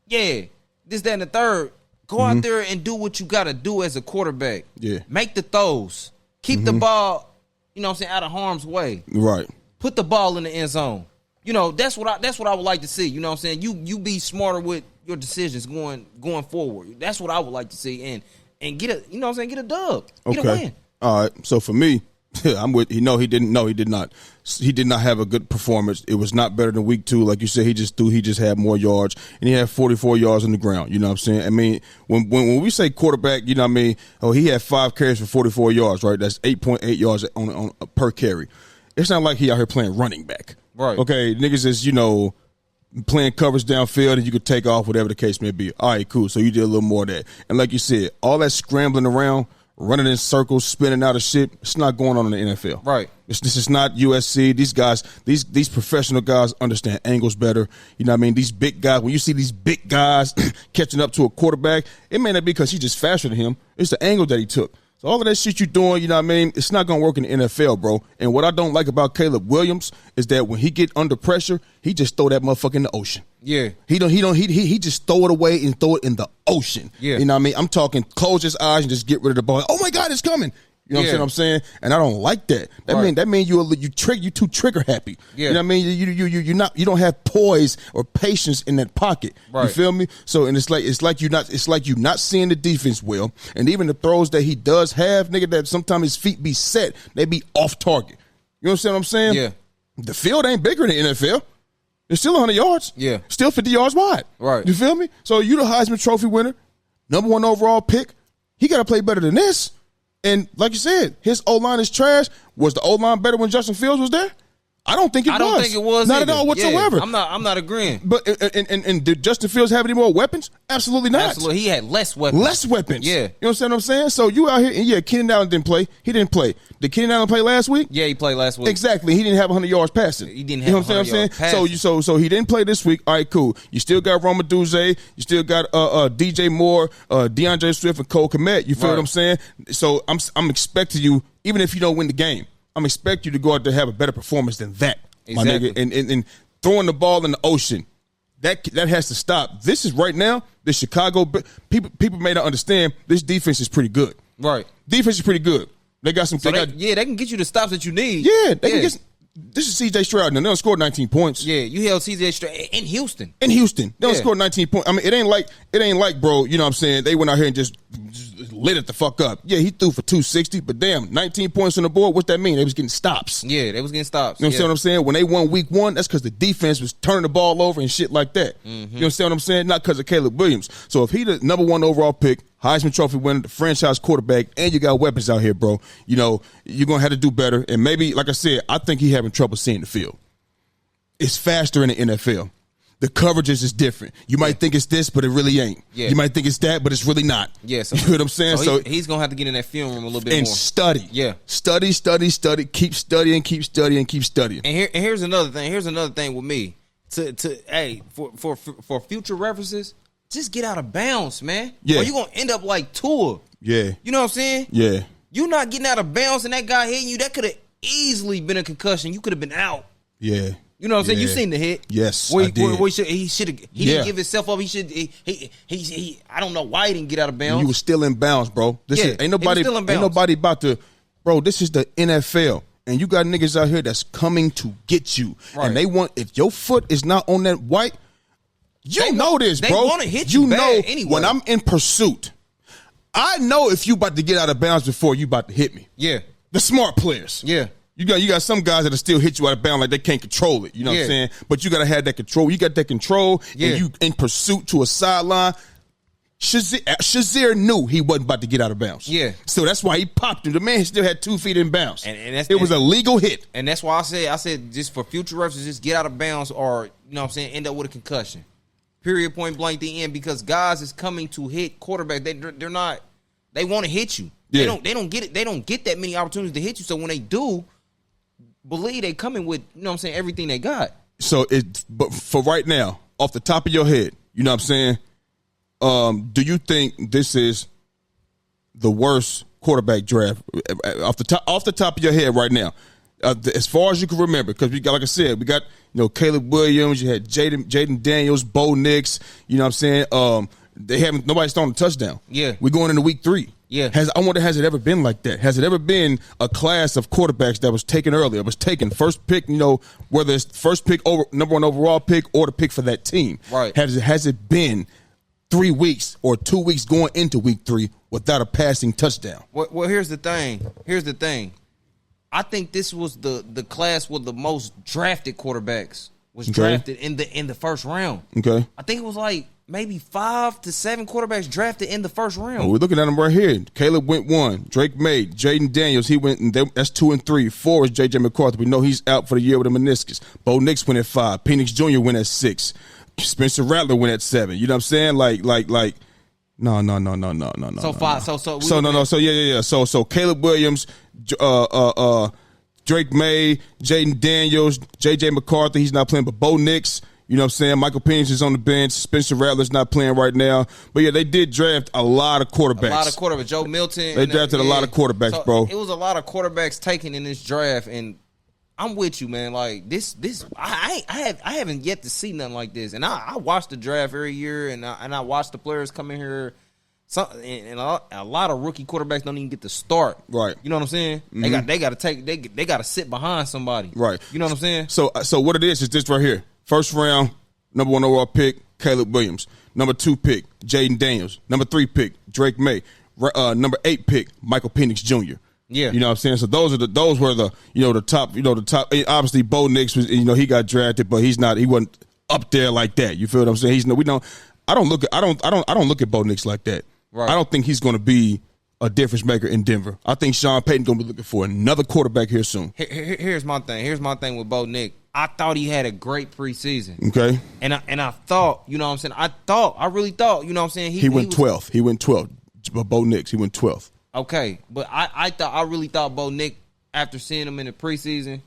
yeah, this, that, and the third. Go out there and do what you got to do as a quarterback. Yeah. Make the throws. Keep the ball, you know what I'm saying, out of harm's way. Right. Put the ball in the end zone. You know, that's what I would like to see. You know what I'm saying? You be smarter with your decisions going forward. That's what I would like to see. And get a, you know what I'm saying, get a dub. Get a win. All right. So for me, I'm with he did not. He did not have a good performance. It was not better than week 2. Like you said, he just had more yards, and he had 44 yards on the ground. You know what I'm saying? I mean, when we say quarterback, you know what I mean? Oh, he had 5 carries for 44 yards, right? That's 8.8 yards on per carry. It's not like he out here playing running back. Right. Okay, niggas is, you know, playing coverage downfield and you could take off, whatever the case may be. All right, cool. So you did a little more of that. And like you said, all that scrambling around, running in circles, spinning out of shit, it's not going on in the NFL. Right. This is not USC. These guys, these professional guys understand angles better. You know what I mean? These big guys, when you see these big guys catching up to a quarterback, it may not be because he's just faster than him. It's the angle that he took. So all of that shit you're doing, you know what I mean? It's not going to work in the NFL, bro. And what I don't like about Caleb Williams is that when he get under pressure, he just throw that motherfucker in the ocean. Yeah. He just throw it away and throw it in the ocean. Yeah. You know what I mean? I'm talking close his eyes and just get rid of the ball. Oh my God, it's coming. You know what I'm saying? And I don't like that. That mean you too trigger happy. Yeah. You know what I mean? You don't have poise or patience in that pocket. Right. You feel me? So and it's like you're not seeing the defense well. And even the throws that he does have, nigga, that sometimes his feet be set, they be off target. You understand what I'm saying? Yeah. The field ain't bigger than the NFL. It's still 100 yards. Yeah. Still 50 yards wide. Right. You feel me? So you the Heisman Trophy winner, #1 overall pick. He got to play better than this. And like you said, his O-line is trash. Was the O-line better when Justin Fields was there? I don't think it was. I don't think it was Not either. at all whatsoever. Yeah, I'm not agreeing. But and did Justin Fields have any more weapons? Absolutely not. Absolutely. He had less weapons. Less weapons. Yeah. You understand what I'm saying? So you out here, and yeah, Keenan Allen didn't play. He didn't play. Did Keenan Allen play last week? Yeah, he played last week. Exactly. He didn't have 100 yards passing. He didn't have You know what I'm 100 saying? yards So he didn't play this week. All right, cool. You still got Roma Duze. You still got DJ Moore, DeAndre Swift, and Cole Kmet. You feel what I'm saying? So I'm expecting you, even if you don't win the game, I'm expecting you to go out there and have a better performance than that. Exactly. My nigga, and throwing the ball in the ocean, that has to stop. This is right now, the Chicago people may not understand this defense is pretty good. Right. Defense is pretty good. They got some. So they can get you the stops that you need. Yeah, they can get. This is C.J. Stroud. Now, they don't score 19 points. Yeah, you held C.J. Stroud in Houston. They don't score 19 points. I mean, it ain't like, bro. You know what I'm saying? They went out here and just lit it the fuck up. Yeah, he threw for 260, but damn, 19 points on the board. What's that mean? They was getting stops. Yeah, they was getting stops. You know what I'm saying? When they won week 1, that's because the defense was turning the ball over and shit like that. Mm-hmm. You understand what I'm saying? Not because of Caleb Williams. So if he the #1 overall pick, Heisman Trophy winner, the franchise quarterback, and you got weapons out here, bro, you know, you're going to have to do better. And maybe, like I said, I think he having trouble seeing the field. It's faster in the NFL. The coverages is different. You might think it's this, but it really ain't. Yeah. You might think it's that, but it's really not. Yeah, so, you know what I'm saying? So he's going to have to get in that film room a little bit and more. study. Yeah. Study. Keep studying. And here's another thing. Here's another thing with me. For future references, just get out of bounds, man. Yeah. Or you're going to end up like Tua. Yeah. You know what I'm saying? Yeah. You're not getting out of bounds and that guy hitting you. That could have easily been a concussion. You could have been out. Yeah. You know what I'm saying? Yeah. You seen the hit. Yes, I did. He didn't give himself up. He I don't know why he didn't get out of bounds. You was still in bounds, bro. Ain't nobody about to, bro, this is the NFL. And you got niggas out here that's coming to get you. Right. And they want, if your foot is not on that white, they know this, bro. They want to hit you bad anyway. When I'm in pursuit, I know if you about to get out of bounds before you about to hit me. Yeah. The smart players. Yeah. You got some guys that'll still hit you out of bounds like they can't control it. You know what I'm saying? But you got to have that control. You got that control, and you in pursuit to a sideline. Shazier knew he wasn't about to get out of bounds. Yeah. So that's why he popped him. The man still had 2 feet in bounds. And it was a legal hit. And that's why I said just for future references, just get out of bounds or, you know what I'm saying, end up with a concussion. Period, point blank, the end. Because guys is coming to hit quarterback. They're not, they want to hit you. Yeah. They don't get it. They don't get that many opportunities to hit you. So when they do, believe they coming with, you know what I'm saying, everything they got. So but for right now, off the top of your head, you know what I'm saying? Do you think this is the worst quarterback draft off the top of your head right now, as far as you can remember? Because we got, like I said, we got Caleb Williams, you had Jaden Daniels, Bo Nix. You know what I'm saying? Nobody's throwing a touchdown. Yeah, we're going into week 3. Yeah, I wonder, has it ever been like that? Has it ever been a class of quarterbacks that was taken earlier? It was taken first pick, whether it's first pick over number 1 overall pick or the pick for that team. Right. Has it been 3 weeks or 2 weeks going into week 3 without a passing touchdown? Well, here's the thing. I think this was the class with the most drafted quarterbacks was drafted in the first round. Okay. I think it was like maybe 5 to 7 quarterbacks drafted in the first round. Well, we're looking at them right here. Caleb went 1. Drake May, Jaden Daniels, he went, and that's 2 and 3. 4 is J.J. McCarthy. We know he's out for the year with a meniscus. Bo Nix went at 5. Penix Jr. went at 6. Spencer Rattler went at 7. You know what I'm saying? No. So Caleb Williams, Drake May, Jaden Daniels, J.J. McCarthy, he's not playing, but Bo Nix. You know what I'm saying? Michael Penix is on the bench. Spencer Rattler's not playing right now. But, yeah, they did draft a lot of quarterbacks. Joe Milton. They drafted a lot of quarterbacks, bro. It was a lot of quarterbacks taken in this draft, and I'm with you, man. Like, this I haven't yet to see nothing like this. And I watch the draft every year, and I watch the players come in here. And a lot of rookie quarterbacks don't even get to start. Right. You know what I'm saying? Mm-hmm. They got to sit behind somebody. Right. You know what I'm saying? So what it is this right here. First round, number 1 overall pick, Caleb Williams. Number 2 pick, Jaden Daniels. Number 3 pick, Drake May. Number 8 pick, Michael Penix Jr. Yeah. You know what I'm saying? So those were the top, the top. Obviously Bo Nix was, he got drafted, but he wasn't up there like that. You feel what I'm saying? I don't look at Bo Nix like that. Right. I don't think he's going to be a difference maker in Denver. I think Sean Payton's going to be looking for another quarterback here soon. Here's my thing. Here's my thing with Bo Nix. I thought he had a great preseason. Okay. And I thought, you know what I'm saying? I really thought, you know what I'm saying? He went 12th. He went 12th. But Bo Nix, he went 12th. Okay. But I really thought Bo Nix, after seeing him in the preseason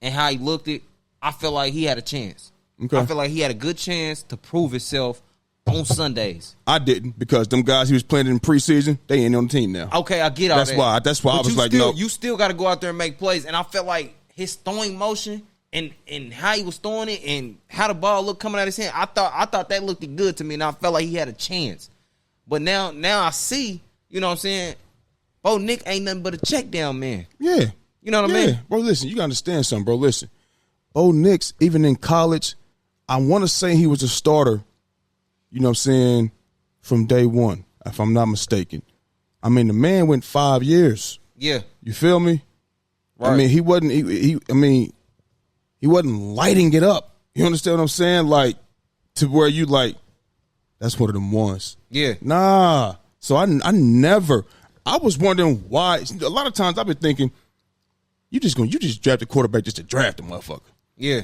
and how he looked it, I felt like he had a chance. Okay. I feel like he had a good chance to prove himself on Sundays. I didn't, because them guys he was playing in preseason, they ain't on the team now. Okay, I get all that. That's why I was like, no. You still got to go out there and make plays. And I felt like his throwing motion and how he was throwing it and how the ball looked coming out of his hand, I thought that looked good to me, and I felt like he had a chance. But now I see, you know what I'm saying, Bo Nix ain't nothing but a check down man. Yeah. You know what I mean? Bro, listen, you got to understand something, bro. Listen, Bo Nix, even in college, I want to say he was a starter, you know what I'm saying, from day one, if I'm not mistaken. I mean, the man went 5 years. Yeah. You feel me? Right. I mean, he wasn't lighting it up. You understand what I'm saying? Like, to where you like, that's one of them ones. Yeah. Nah. So I was wondering why. A lot of times I've been thinking, you just draft a quarterback just to draft a motherfucker. Yeah.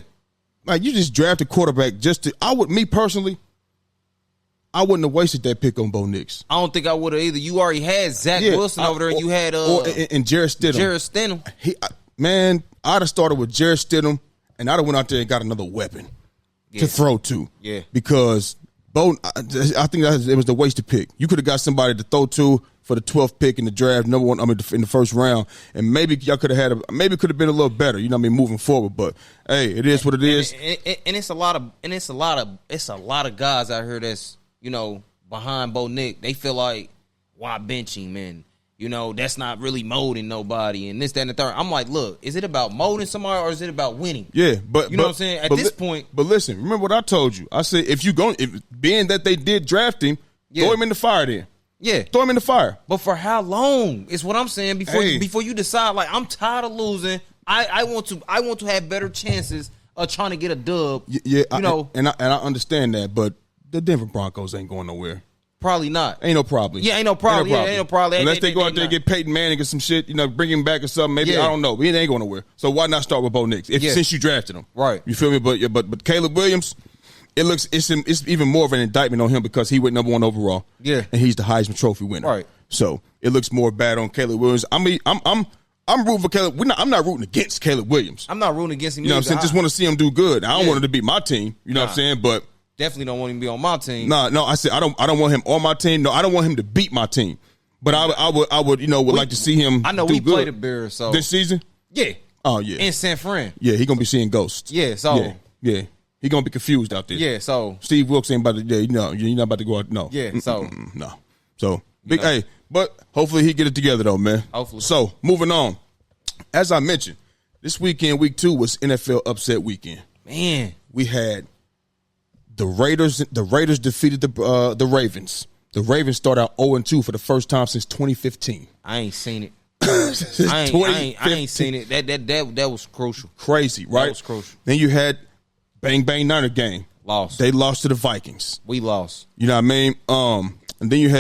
Like, you just draft a quarterback me personally, I wouldn't have wasted that pick on Bo Nix. I don't think I would have either. You already had Zach Wilson over there, and you had and Jarrett Stidham. Man, I'd have started with Jarrett Stidham, and I'd have went out there and got another weapon to throw to. Yeah. Because I think it was the wasted pick. You could have got somebody to throw to for the 12th pick in the draft, in the first round, and maybe y'all could have maybe could have been a little better, you know what I mean, moving forward. But hey, it is what it is. And it's a lot of guys out here that's, you know, behind Bo Nix. They feel like, why bench him, man? You know, that's not really molding nobody, and this, that, and the third. I'm like, look, is it about molding somebody or is it about winning? Yeah, but you know what I'm saying? At this point. But listen, remember what I told you. I said, being that they did draft him, throw him in the fire then. Yeah. Throw him in the fire. But for how long is what I'm saying before you decide, like, I'm tired of losing. I want to have better chances of trying to get a dub. Yeah, you know. And I understand that, but the Denver Broncos ain't going nowhere. Probably not. Ain't no problem. Yeah, ain't no problem. Ain't no problem. Unless they go out there and get Peyton Manning or some shit, you know, bring him back or something. Maybe, I don't know. He ain't going nowhere. So why not start with Bo Nix since you drafted him? Right. You feel me? But Caleb Williams, it's even more of an indictment on him because he went number 1 overall. Yeah. And he's the Heisman Trophy winner. Right. So it looks more bad on Caleb Williams. I mean, I'm rooting for Caleb. I'm not rooting against Caleb Williams. I'm not rooting against him. You know what I'm saying? Just want to see him do good. I don't want him to beat my team. You know what I'm saying? But definitely don't want him to be on my team. No. I said I don't want him on my team. No, I don't want him to beat my team. But I would like to see him. I know do we good. play the Bears, so This season. yeah. Oh yeah. In San Fran. Yeah, he gonna be seeing ghosts. Yeah, so yeah. He gonna be confused out there. yeah, so Steve Wilkes ain't about to. Yeah, you're not about to go out. No. yeah, so No. So big. Hey, but hopefully he get it together though, man. Hopefully. So moving on. As I mentioned, this weekend, week 2 was NFL upset weekend. man, We had the Raiders. The Raiders defeated the Ravens. The Ravens start out 0-2 for the first time since 2015. I ain't seen it. Since I ain't 2015. seen it. That was crucial. Crazy, right? That was crucial. Then you had Bang Bang Niner game. Lost. They lost to the Vikings. We lost. You know what I mean? And then you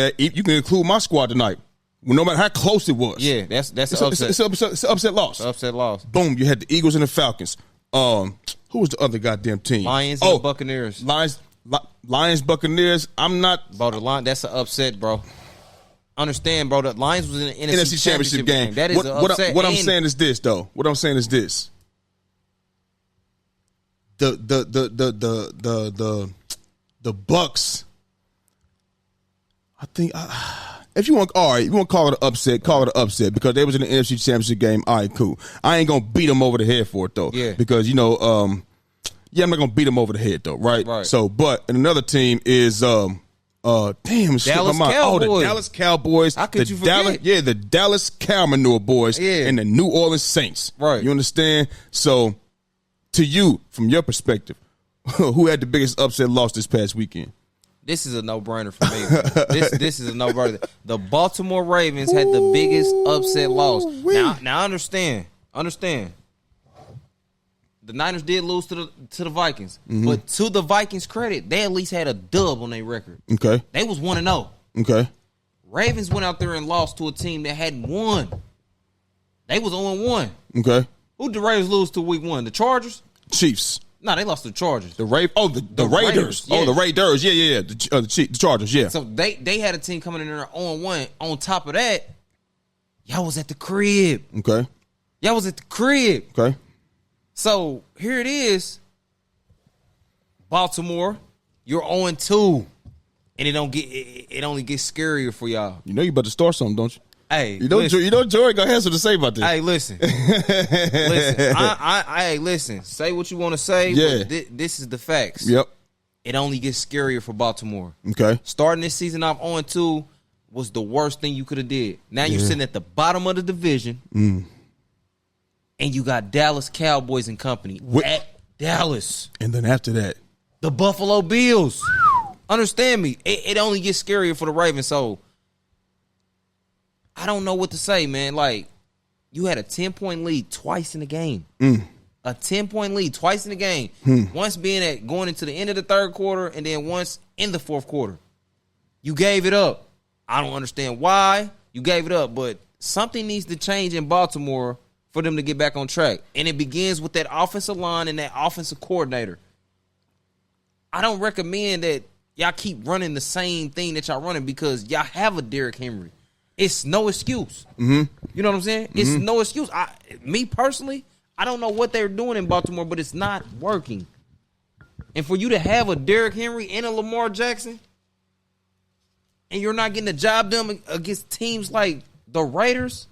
can include my squad tonight. No matter how close it was. Yeah, that's an upset. It's an upset loss. Upset loss. Boom, you had the Eagles and the Falcons. Who was the other goddamn team? Lions and the Buccaneers. Lions, Buccaneers. I'm not. Bro, the line, that's an upset, bro. Understand, bro. The Lions was in the NFC Championship game. That is an upset. What I'm saying is this, though. What I'm saying is this. The Bucks. I think if you want, all right, you want to call it an upset, call it an upset because they was in the NFC Championship game. All right, cool. I ain't gonna beat them over the head for it though. Yeah. Because I'm not gonna beat them over the head though, right? Right. So, but another team is damn, Dallas Cowboys. Oh, the Dallas Cowboys. How could the you forget? The Dallas Cow Manure Boys Yeah. and the New Orleans Saints. Right. You understand? So, to you, from your perspective, who had the biggest upset loss this past weekend? This is a no-brainer for me. This is a no-brainer. The Baltimore Ravens had the biggest upset loss. Now understand. The Niners did lose to the Vikings, but to the Vikings' credit, they at least had a dub on their record. Okay. They was 1-0. Okay. Ravens went out there and lost to a team that hadn't won. They was 0-1. Okay. Who did the Ravens lose to week 1? The Chargers? Chiefs. No, they lost to the Chargers. The Raiders. Raiders, yeah. Oh, the Raiders. Yeah. The Chargers. Yeah. So they had a team coming in there 0-1. On top of that, y'all was at the crib. Okay. Y'all was at the crib. Okay. So here it is. Baltimore, you're 0-2. And it only gets scarier for y'all. You know you about to start something, don't you? Hey, you know Joey got has something to say about this. Hey, listen. Listen. Say what you want to say. Yeah. But this is the facts. Yep. It only gets scarier for Baltimore. Okay. Starting this season off 0-2 was the worst thing you could have did. Now you're sitting at the bottom of the division, and you got Dallas Cowboys and company at Dallas. And then after that, the Buffalo Bills. Understand me. It only gets scarier for the Ravens. So I don't know what to say, man. Like, you had a 10-point lead twice in the game. A 10-point lead twice in the game. Once being going into the end of the third quarter and then once in the fourth quarter. You gave it up. I don't understand why you gave it up, but something needs to change in Baltimore for them to get back on track. And it begins with that offensive line and that offensive coordinator. I don't recommend that y'all keep running the same thing that y'all running because y'all have a Derrick Henry. It's no excuse. You know what I'm saying? It's no excuse. Me personally, I don't know what they're doing in Baltimore, but it's not working. And for you to have a Derrick Henry and a Lamar Jackson, and you're not getting the job done against teams like the Raiders,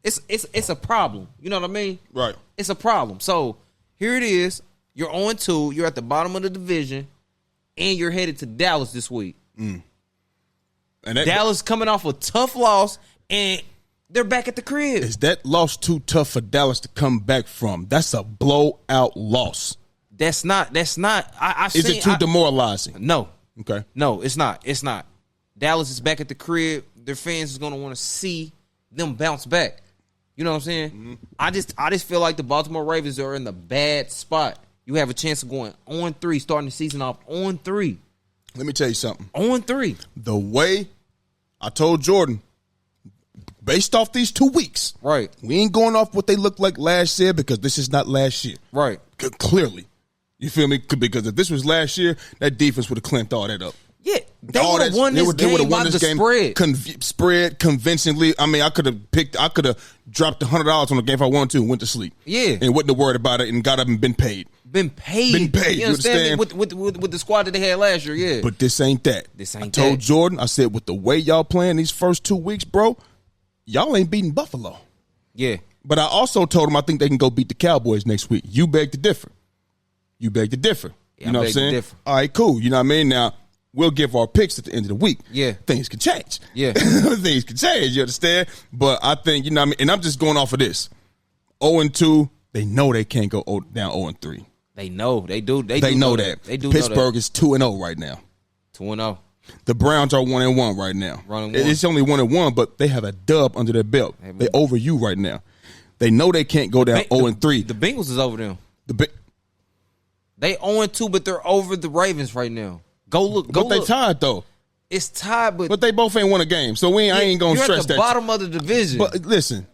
it's a problem. You know what I mean? right. It's a problem. So here it is. You're 0-2. You're at the bottom of the division, and you're headed to Dallas this week. And Dallas coming off a tough loss, and they're back at the crib. Is that loss too tough for Dallas to come back from? That's a blowout loss. That's not. Is it too demoralizing? No. Okay. No, it's not. It's not. Dallas is back at the crib. Their fans is going to want to see them bounce back. You know what I'm saying? I just feel like the Baltimore Ravens are in the bad spot. You have a chance of going 0-3, starting the season off 0-3. Let me tell you something. 0-3. The way I told Jordan, based off these 2 weeks, Right. we ain't going off what they looked like last year because this is not last year. Right. Clearly. You feel me? Because if this was last year, that defense would have clamped all that up. Yeah, they would have won this game by the spread. Spread convincingly. I mean, I could have dropped $100 on the game if I wanted to and went to sleep. Yeah. And wouldn't have worried about it and got up and been paid. been paid. You understand me? With the squad that they had last year, yeah. But this ain't that. I told Jordan, I said, with the way y'all playing these first 2 weeks, bro, y'all ain't beating Buffalo. Yeah. But I also told him I think they can go beat the Cowboys next week. You beg to differ. Yeah, you know what I'm saying? All right, cool. You know what I mean? Now, we'll give our picks at the end of the week. Yeah. Things can change. Yeah. Things can change, you understand? But I think, you know what I mean? And I'm just going off of this. 0-2, they know they can't go down 0-3. They know. They do. They know that. They do. Pittsburgh is 2-0 right now. 2-0. The Browns are 1-1 right now. 1-1. It's only 1-1, but they have a dub under their belt. They over you right now. They know they can't go down 0-3. The Bengals is over them. They 0-2, but they're over the Ravens right now. Go look. But they tied though. It's tied, but they both ain't won a game. So I ain't gonna stress that. You're at the bottom of the division. But listen,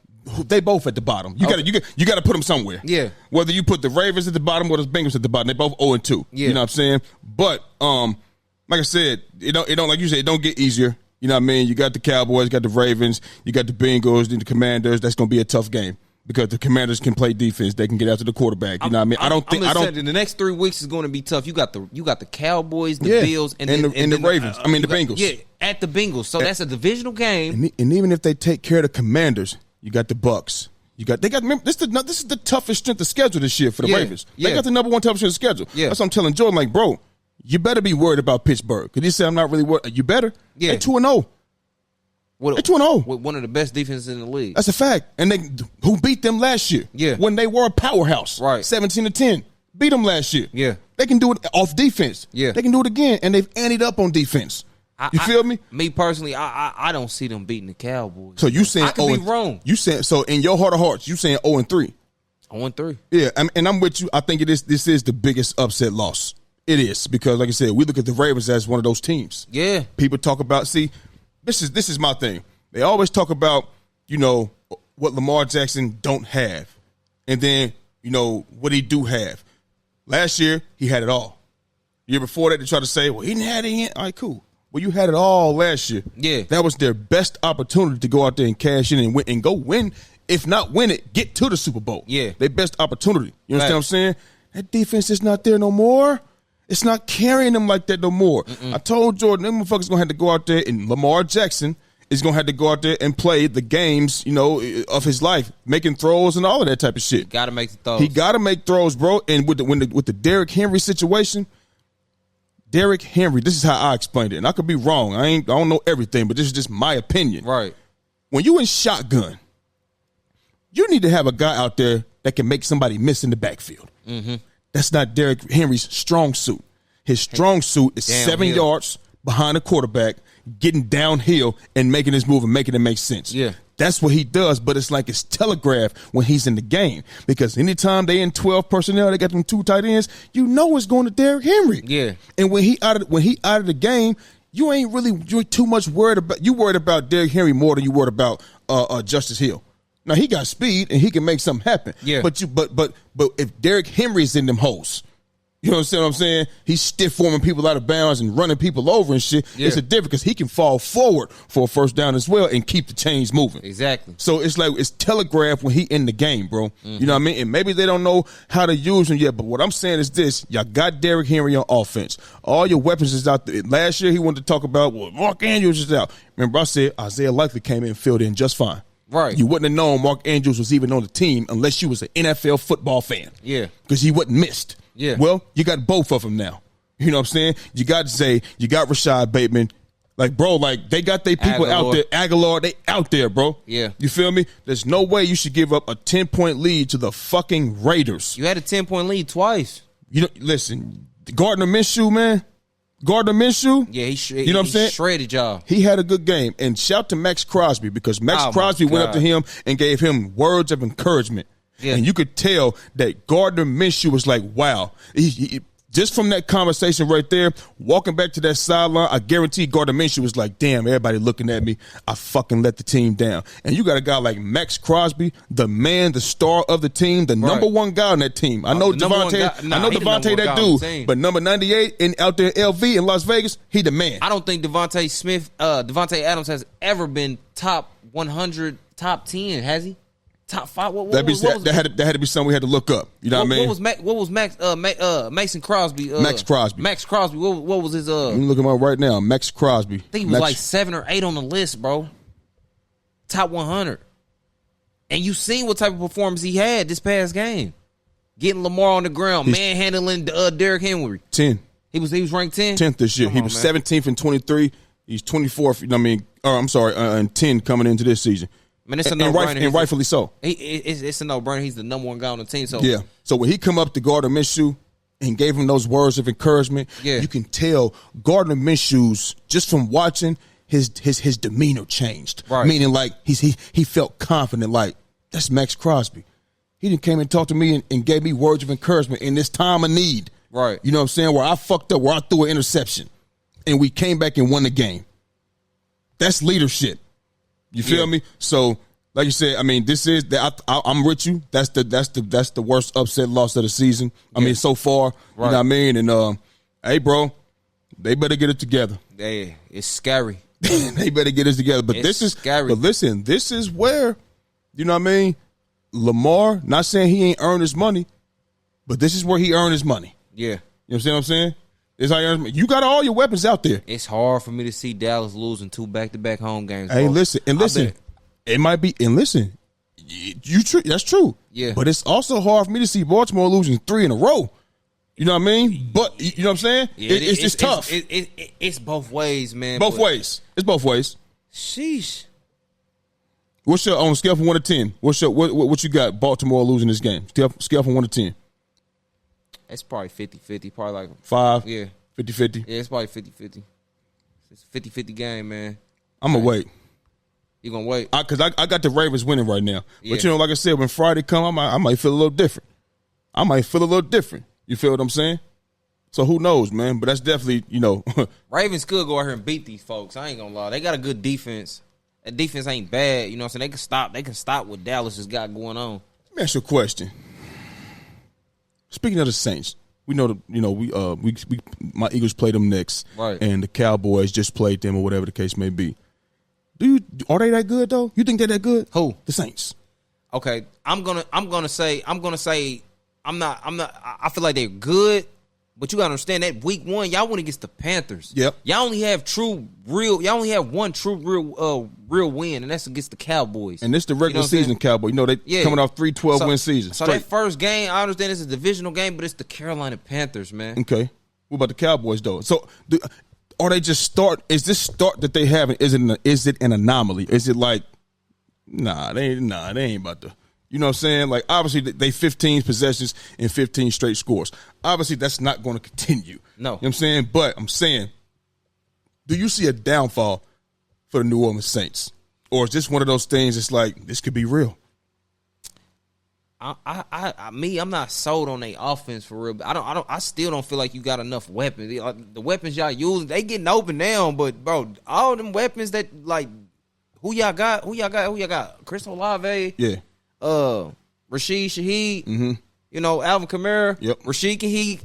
they both at the bottom. You got to put them somewhere. Yeah. Whether you put the Ravens at the bottom or the Bengals at the bottom, they both 0-2. Yeah. You know what I'm saying? But like I said, it don't like you said, it don't get easier. You know what I mean? You got the Cowboys, you got the Ravens, you got the Bengals, and the Commanders. That's gonna be a tough game. Because the Commanders can play defense, they can get after the quarterback. You know what I mean? I don't. The next 3 weeks is going to be tough. You got the Cowboys, the Bills, and the Ravens. The Bengals. Yeah, at the Bengals. So that's a divisional game. And even if they take care of the Commanders, you got the Bucks. Remember, this is the toughest strength of schedule this year for the Ravens. They got the number one toughest strength of schedule. Yeah. That's what I'm telling Jordan. Like, bro, you better be worried about Pittsburgh. Because he said I'm not really worried. You better. Yeah. They're 2-0. They're 2-0. With one of the best defenses in the league. That's a fact. And who beat them last year? Yeah. When they were a powerhouse. Right. 17-10. Beat them last year. Yeah. They can do it off defense. Yeah. They can do it again. And they've anteed up on defense. You feel me? Me personally, I don't see them beating the Cowboys. So you saying I could be wrong. You saying so in your heart of hearts, you saying 0-3. 0-3. Yeah, and I'm with you. I think this is the biggest upset loss. It is because, like I said, we look at the Ravens as one of those teams. Yeah. People talk about. See, this is my thing. They always talk about, what Lamar Jackson don't have, and then what he do have. Last year he had it all. The year before that they tried to say, well, he didn't have it. All right, cool. Well, you had it all last year. Yeah. That was their best opportunity to go out there and cash in and win and go win. If not win it, get to the Super Bowl. Yeah. Their best opportunity. You understand what I'm saying? That defense is not there no more. It's not carrying them like that no more. I told Jordan, them motherfuckers going to have to go out there, and Lamar Jackson is going to have to go out there and play the games, of his life, making throws and all of that type of shit. Got to make the throws. He got to make throws, bro. And with the Derrick Henry situation, Derrick Henry, this is how I explained it. And I could be wrong. I don't know everything, but this is just my opinion. Right. When you in shotgun, you need to have a guy out there that can make somebody miss in the backfield. Mm-hmm. That's not Derrick Henry's strong suit. His strong suit is Downhill. 7 yards behind the quarterback, getting downhill and making his move and making it make sense. Yeah. That's what he does, but it's like it's telegraphed when he's in the game. Because anytime they in 12 personnel, they got them 2 tight ends, it's going to Derrick Henry. Yeah. And when he out of the game, you're too much worried about Derrick Henry more than you worried about Justice Hill. Now he got speed and he can make something happen. Yeah. But if Derrick Henry's in them holes, you understand what I'm saying? He's stiff forming people out of bounds and running people over and shit. Yeah. It's a difference because he can fall forward for a first down as well and keep the chains moving. Exactly. So it's like it's telegraphed when he in the game, bro. Mm-hmm. You know what I mean? And maybe they don't know how to use him yet. But what I'm saying is this: y'all got Derrick Henry on offense. All your weapons is out there. Last year he wanted to talk about Mark Andrews is out. Remember I said Isaiah Likely came in and filled in just fine. Right. You wouldn't have known Mark Andrews was even on the team unless you was an NFL football fan. Yeah. Because he wasn't missed. Yeah. Well, you got both of them now. You know what I'm saying? You got Zay, you got Rashad Bateman. Like, bro, they got their people out there. Aguilar, they out there, bro. Yeah. You feel me? There's no way you should give up a 10-point lead to the fucking Raiders. You had a 10-point lead twice. Listen, Gardner Minshew, man. Gardner Minshew. Yeah, you know what I'm saying? Shredded y'all. He had a good game. And shout to Max Crosby because Max Crosby went up to him and gave him words of encouragement. Yeah. And you could tell that Gardner Minshew was like, wow. He just from that conversation right there, walking back to that sideline, I guarantee Gardner Minshew was like, damn, everybody looking at me. I fucking let the team down. And you got a guy like Max Crosby, the man, the star of the team, the number one guy on that team. I know Devontae that dude, but number 98 out there LV in Las Vegas, he the man. I don't think Devontae Adams has ever been top 100, top 10, has he? Top 5. That had to be something we had to look up. You know what I mean? What was Mason Crosby? Max Crosby. Max Crosby. What was his? I'm looking at right now. Max Crosby. I think he was like 7 or 8 on the list, bro. Top 100. And you seen what type of performance he had this past game. Getting Lamar on the ground, manhandling Derrick Henry. 10. He was ranked 10? 10th this year. He was 17th in 23. He's 24th. You know what I mean? I'm sorry, and 10 coming into this season. Man, it's a no-brainer. And rightfully so. It's a no-brainer. He's the number one guy on the team. So yeah. So when he come up to Gardner Minshew and gave him those words of encouragement, you can tell Gardner Minshew's, just from watching, his demeanor changed. Right. Meaning like he felt confident, like, that's Max Crosby. He didn't came and talked to me and gave me words of encouragement in this time of need. Right. You know what I'm saying? Where I fucked up, where I threw an interception. And we came back and won the game. That's leadership. You feel me? So, like you said, I mean, this is I'm with you. That's the worst upset loss of the season. I mean, so far. Right. You know what I mean? And hey, bro, they better get it together. Hey, it's scary. They better get it together. But this is scary. But listen, this is where, you know what I mean? Lamar, not saying he ain't earned his money, but this is where he earned his money. Yeah. You know what I'm saying? This how he earns money. You got all your weapons out there. It's hard for me to see Dallas losing 2 back-to-back home games. Hey, listen. It might be, and listen, that's true. Yeah. But it's also hard for me to see Baltimore losing 3 in a row. You know what I mean? But, you know what I'm saying? Yeah, it's tough. It's both ways, man. Both ways. It's both ways. Sheesh. What's your, on a scale from 1 to 10, what you got Baltimore losing this game? Scale from 1 to 10. It's probably 50-50. Probably like 5? Yeah. 50-50? Yeah, it's probably 50-50. It's a 50-50 game, man. I'm going to wait. You going to wait? Because I got the Ravens winning right now. Yeah. But, you know, like I said, when Friday come, I might feel a little different. You feel what I'm saying? So who knows, man? But that's definitely, you know. Ravens could go out here and beat these folks. I ain't going to lie. They got a good defense. That defense ain't bad. You know what I'm saying? They can stop what Dallas has got going on. Let me ask you a question. Speaking of the Saints, we know my Eagles play them next, right? And the Cowboys just played them, or whatever the case may be. Are they that good though? You think they're that good? Who? The Saints. Okay, I'm gonna say I'm not. I feel like they're good, but you gotta understand that week 1 y'all went against the Panthers. Yep. Y'all only have one true real win, and that's against the Cowboys. And this the regular season Cowboy. You know they coming off 3 12-win seasons. So that first game, I understand it's a divisional game, but it's the Carolina Panthers, man. Okay. What about the Cowboys though? So are they just start? Is this start that they have? Is it an anomaly? Is it like, they ain't about to. You know what I'm saying? Like, obviously, they 15 possessions and 15 straight scores. Obviously, that's not going to continue. No. You know what I'm saying? But I'm saying, do you see a downfall for the New Orleans Saints? Or is this one of those things that's like, this could be real? I'm not sold on their offense for real. I still don't feel like you got enough weapons. The weapons y'all use, they getting open now, but, bro, all them weapons that, like, who y'all got? Chris Olave? Yeah. Rashid Shaheed, you know, Alvin Kamara, yep. Rashid Shaheed,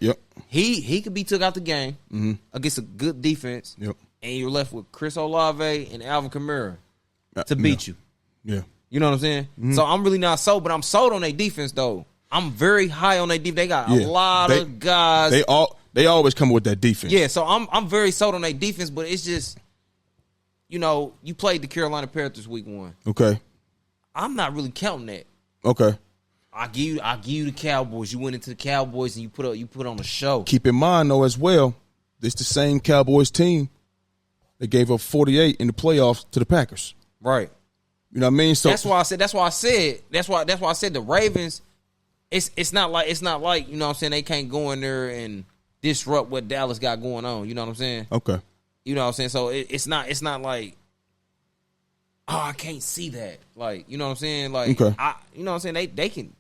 yep. He could be took out the game against a good defense, yep. And you're left with Chris Olave and Alvin Kamara to beat you. Yeah, you know what I'm saying. So I'm really not sold, but I'm sold on their defense though. I'm very high on their defense. They got a lot of guys. They always come with that defense. Yeah, so I'm very sold on their defense, but it's just, you know, you played the Carolina Panthers week 1. Okay. I'm not really counting that. Okay. I give you the Cowboys. You went into the Cowboys and you put on a show. Keep in mind though as well, this the same Cowboys team that gave up 48 in the playoffs to the Packers. Right. You know what I mean? So that's why I said the Ravens. It's not like you know what I'm saying, they can't go in there and disrupt what Dallas got going on. You know what I'm saying? Okay. You know what I'm saying? So it's not like, oh, I can't see that. Like, you know what I'm saying? Like, okay. You know what I'm saying? They can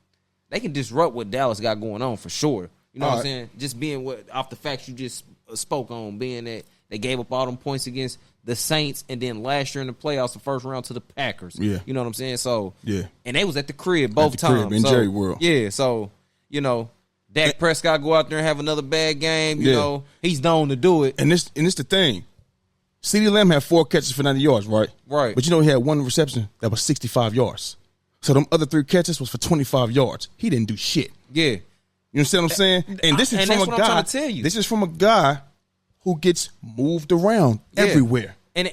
disrupt what Dallas got going on for sure. You know what I'm saying? Just being off the facts you just spoke on, being that they gave up all them points against the Saints, and then last year in the playoffs, the first round to the Packers. Yeah. You know what I'm saying? So, yeah. And they was at the crib both times. In Jerry World. Yeah, so, you know, Dak Prescott go out there and have another bad game, you know, he's known to do it. And this the thing. CeeDee Lamb had 4 catches for 90 yards, right? Right. But you know he had 1 reception that was 65 yards. So them other 3 catches was for 25 yards. He didn't do shit. Yeah. You understand what I'm saying? And this is from a guy. I'm tell you. This is from a guy who gets moved around everywhere. And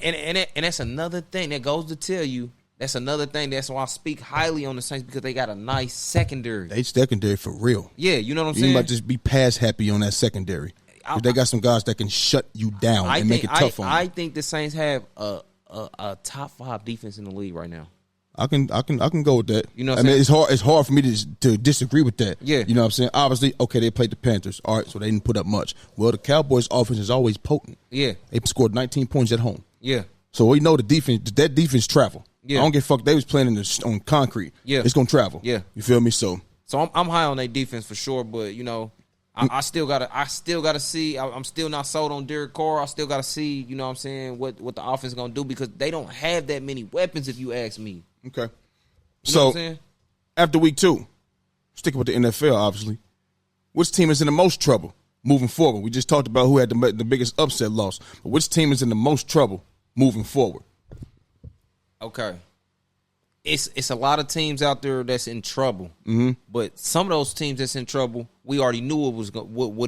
that's another thing that goes to tell you. That's another thing. That's why I speak highly on the Saints, because they got a nice secondary. They secondary for real. Yeah, you know what I'm You saying? might just be pass happy on that secondary. They got some guys that can shut you down and make it tough on you. I think the Saints have a top 5 defense in the league right now. I can go with that. You know what I I'm mean, saying? it's hard for me to disagree with that. Yeah. You know what I'm saying? Obviously, okay, they played the Panthers. All right, so they didn't put up much. Well, the Cowboys' offense is always potent. Yeah. They scored 19 points at home. Yeah. So we know that defense travel. Yeah. I don't give a fuck. They was playing on concrete. Yeah. It's gonna travel. Yeah. You feel me? So I'm high on their defense for sure, but you know, I still gotta see. I'm still not sold on Derek Carr. I still gotta see, you know what I'm saying, what the offense is gonna do, because they don't have that many weapons, if you ask me. okay. You know So what I'm saying? after week 2, sticking with the NFL, obviously, which team is in the most trouble moving forward? We just talked about who had the biggest upset loss, but which team is in the most trouble moving forward? Okay. It's a lot of teams out there that's in trouble, but some of those teams that's in trouble, we already knew what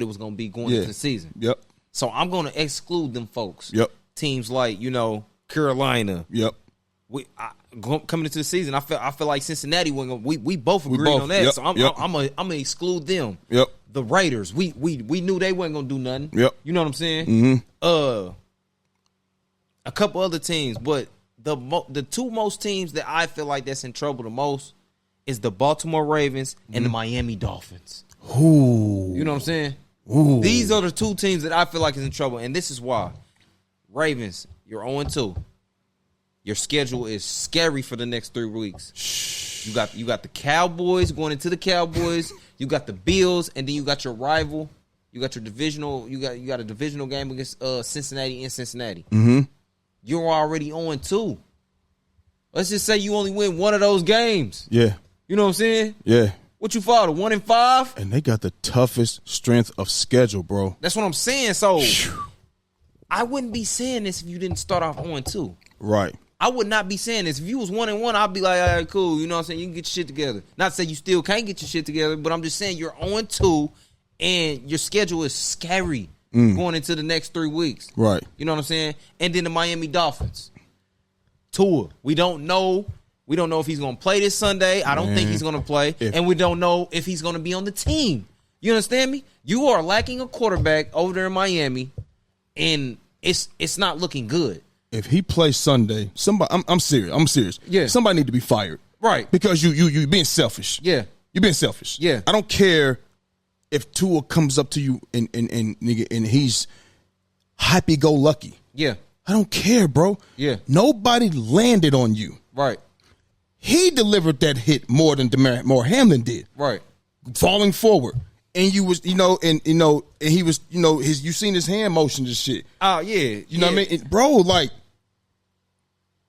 it was going to be going into the season. Yep. So I'm going to exclude them folks. Yep. Teams like, you know, Carolina. Yep. Coming into the season, I feel like Cincinnati. We both agreed on that. Yep. So I'm gonna exclude them. Yep. The Raiders. We knew they wasn't gonna do nothing. Yep. You know what I'm saying? Mm-hmm. A couple other teams, but the 2 most teams that I feel like that's in trouble the most is the Baltimore Ravens and the Miami Dolphins. Ooh. You know what I'm saying? Ooh. These are the 2 teams that I feel like is in trouble, and this is why. Ravens, you're 0-2. Your schedule is scary for the next 3 weeks. You got the Cowboys going into the Cowboys. You got the Bills, and then you got your rival. You got your divisional. You got a divisional game against Cincinnati in Cincinnati. Mm-hmm. You're already 0-2. Let's just say you only win one of those games. Yeah. You know what I'm saying? Yeah. What you fought, 1-5? And they got the toughest strength of schedule, bro. That's what I'm saying. So I wouldn't be saying this if you didn't start off 0-2. Right. I would not be saying this. If you was 1-1, I'd be like, all right, cool. You know what I'm saying? You can get your shit together. Not to say you still can't get your shit together, but I'm just saying you're 0-2 and your schedule is scary going into the next 3 weeks. Right. You know what I'm saying? And then the Miami Dolphins. Tua. We don't know. We don't know if he's going to play this Sunday. I don't think he's going to play. And we don't know if he's going to be on the team. You understand me? You are lacking a quarterback over there in Miami, and it's not looking good. If he plays Sunday, somebody, I'm serious. I'm serious. Yeah. Somebody need to be fired. Right. Because you being selfish. Yeah. You're being selfish. Yeah. I don't care if Tua comes up to you and he's happy-go-lucky. Yeah. I don't care, bro. Yeah. Nobody landed on you. Right. He delivered that hit more than Damar Hamlin did. Right. Falling forward. And you was, and he was, you seen his hand motions and shit. Oh, yeah. You know what I mean? Bro, like,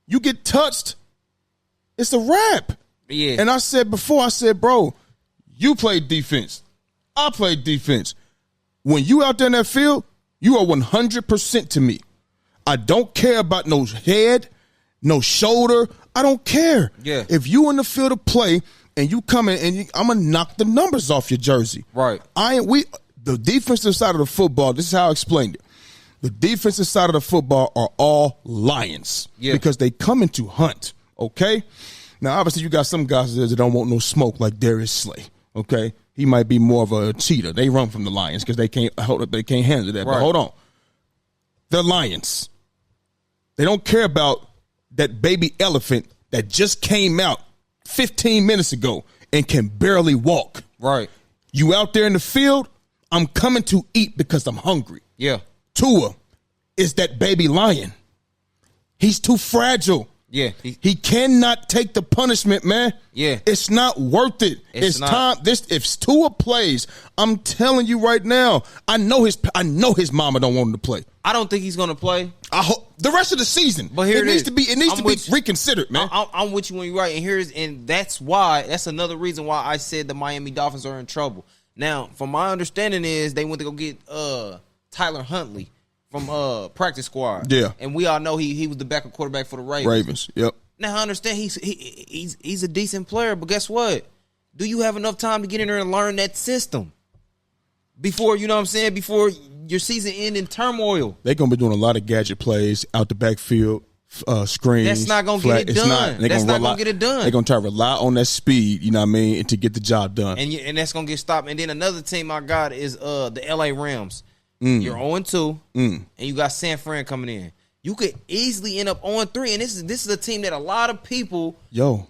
you get touched, it's a wrap. Yeah. And I said before, bro, you played defense. I played defense. When you out there in that field, you are 100% to me. I don't care about no head, no shoulder. I don't care. Yeah. If you in the field of play and you come in and I'm going to knock the numbers off your jersey. Right. The defensive side of the football, this is how I explained it. The defensive side of the football are all lions. Yeah. Because they come in to hunt. Okay? Now, obviously, you got some guys that don't want no smoke like Darius Slay. Okay? He might be more of a cheater. They run from the lions because they can't handle that. Right. But hold on. They're lions. They don't care about that baby elephant that just came out 15 minutes ago and can barely walk. Right. You out there in the field, I'm coming to eat because I'm hungry. Yeah. Tua is that baby lion. He's too fragile. Yeah. He cannot take the punishment, man. Yeah. It's not worth it. It's not. time. If Tua plays, I'm telling you right now, I know his mama don't want him to play. I don't think he's going to play. I hope the rest of the season. But here it needs to be reconsidered, man. I'm with you when you're right, and that's another reason why I said the Miami Dolphins are in trouble. Now, from my understanding is they went to go get Tyler Huntley practice squad. Yeah. And we all know he was the backup quarterback for the Ravens. Yep. Now I understand he's a decent player, but guess what? Do you have enough time to get in there and learn that system before, you know what I'm saying, before your season end in turmoil? They're going to be doing a lot of gadget plays out the backfield, screens. That's not going to get it done. That's not going to get it done. They're going to try to rely on that speed, you know what I mean, and to get the job done. And that's going to get stopped. And then another team I got is the L.A. Rams. You're 0-2, and you got San Fran coming in. You could easily end up 0-3, and this is a team that a lot of people. Yo,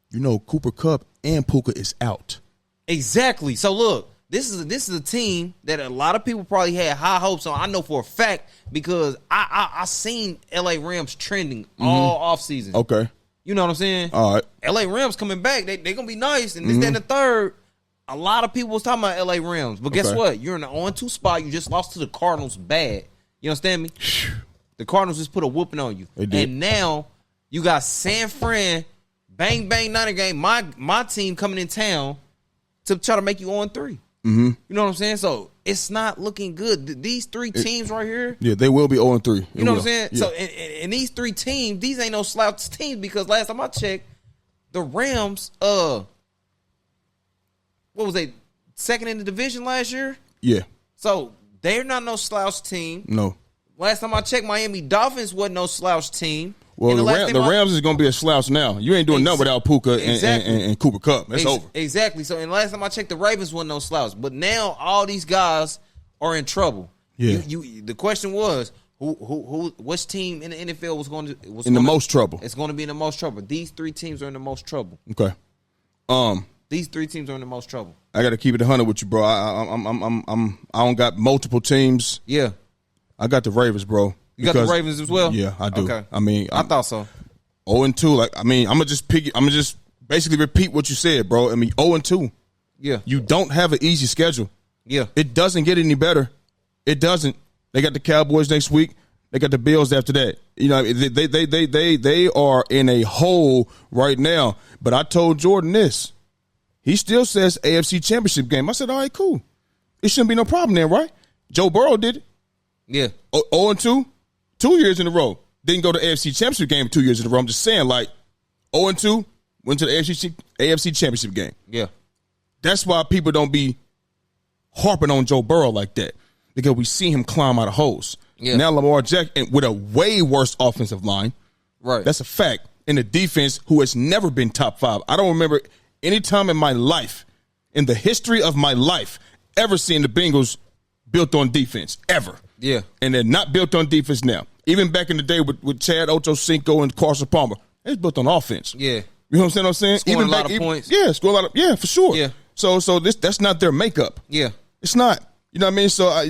you know Cooper Kupp and Puka is out. Exactly. So look, this is a team that a lot of people probably had high hopes on. I know for a fact because I seen LA Rams trending all offseason. Okay. You know what I'm saying? All right. LA Rams coming back. They gonna be nice. And this, that, and the third. A lot of people was talking about LA Rams. But guess what? You're in the 0-2 spot. You just lost to the Cardinals bad. You understand me? The Cardinals just put a whooping on you. They did. And now you got San Fran, bang, bang, Niner game. My team coming in town to try to make you 0-3. You know what I'm saying? So it's not looking good. These three teams right here. Yeah, they will be 0-3. You know what I'm saying? Yeah. So and these three teams, these ain't no slouch teams because last time I checked, the Rams, what was they, second in the division last year? Yeah. So they're not no slouch team. No. Last time I checked, Miami Dolphins wasn't no slouch team. Well, the Rams is going to be a slouch now. You ain't doing nothing without Puka and Cooper Kupp. That's over. Exactly. So, and last time I checked, the Ravens wasn't no slouch. But now all these guys are in trouble. Yeah. The question was, which team in the NFL was going to in the most trouble? It's going to be in the most trouble. These three teams are in the most trouble. Okay. These three teams are in the most trouble. I got to keep it 100 with you, bro. I don't got multiple teams. Yeah. I got the Ravens, bro. You got the Ravens as well? Yeah, I do. Okay. I mean, I thought so. 0-2. Like, I mean, I'm gonna just basically repeat what you said, bro. I mean, 0-2. Yeah. You don't have an easy schedule. Yeah. It doesn't get any better. It doesn't. They got the Cowboys next week. They got the Bills after that. You know, they are in a hole right now. But I told Jordan this. He still says AFC Championship game. I said, all right, cool. It shouldn't be no problem there, right? Joe Burrow did it. Yeah. 0-2, 2 years in a row. Didn't go to AFC Championship game 2 years in a row. I'm just saying, like, 0-2, went to the AFC Championship game. Yeah. That's why people don't be harping on Joe Burrow like that, because we see him climb out of holes. Yeah. Now Lamar Jackson with a way worse offensive line. Right. That's a fact. In the defense, who has never been top 5. I don't remember any time in my life, in the history of my life, ever seeing the Bengals built on defense, ever. Yeah. And they're not built on defense now. Even back in the day with Chad Ochocinco and Carson Palmer, it's built on offense. Yeah. You know what I'm saying? Scoring a lot of points. Yeah, score a lot of, yeah, for sure. Yeah. So that's not their makeup. Yeah. It's not. You know what I mean? So, I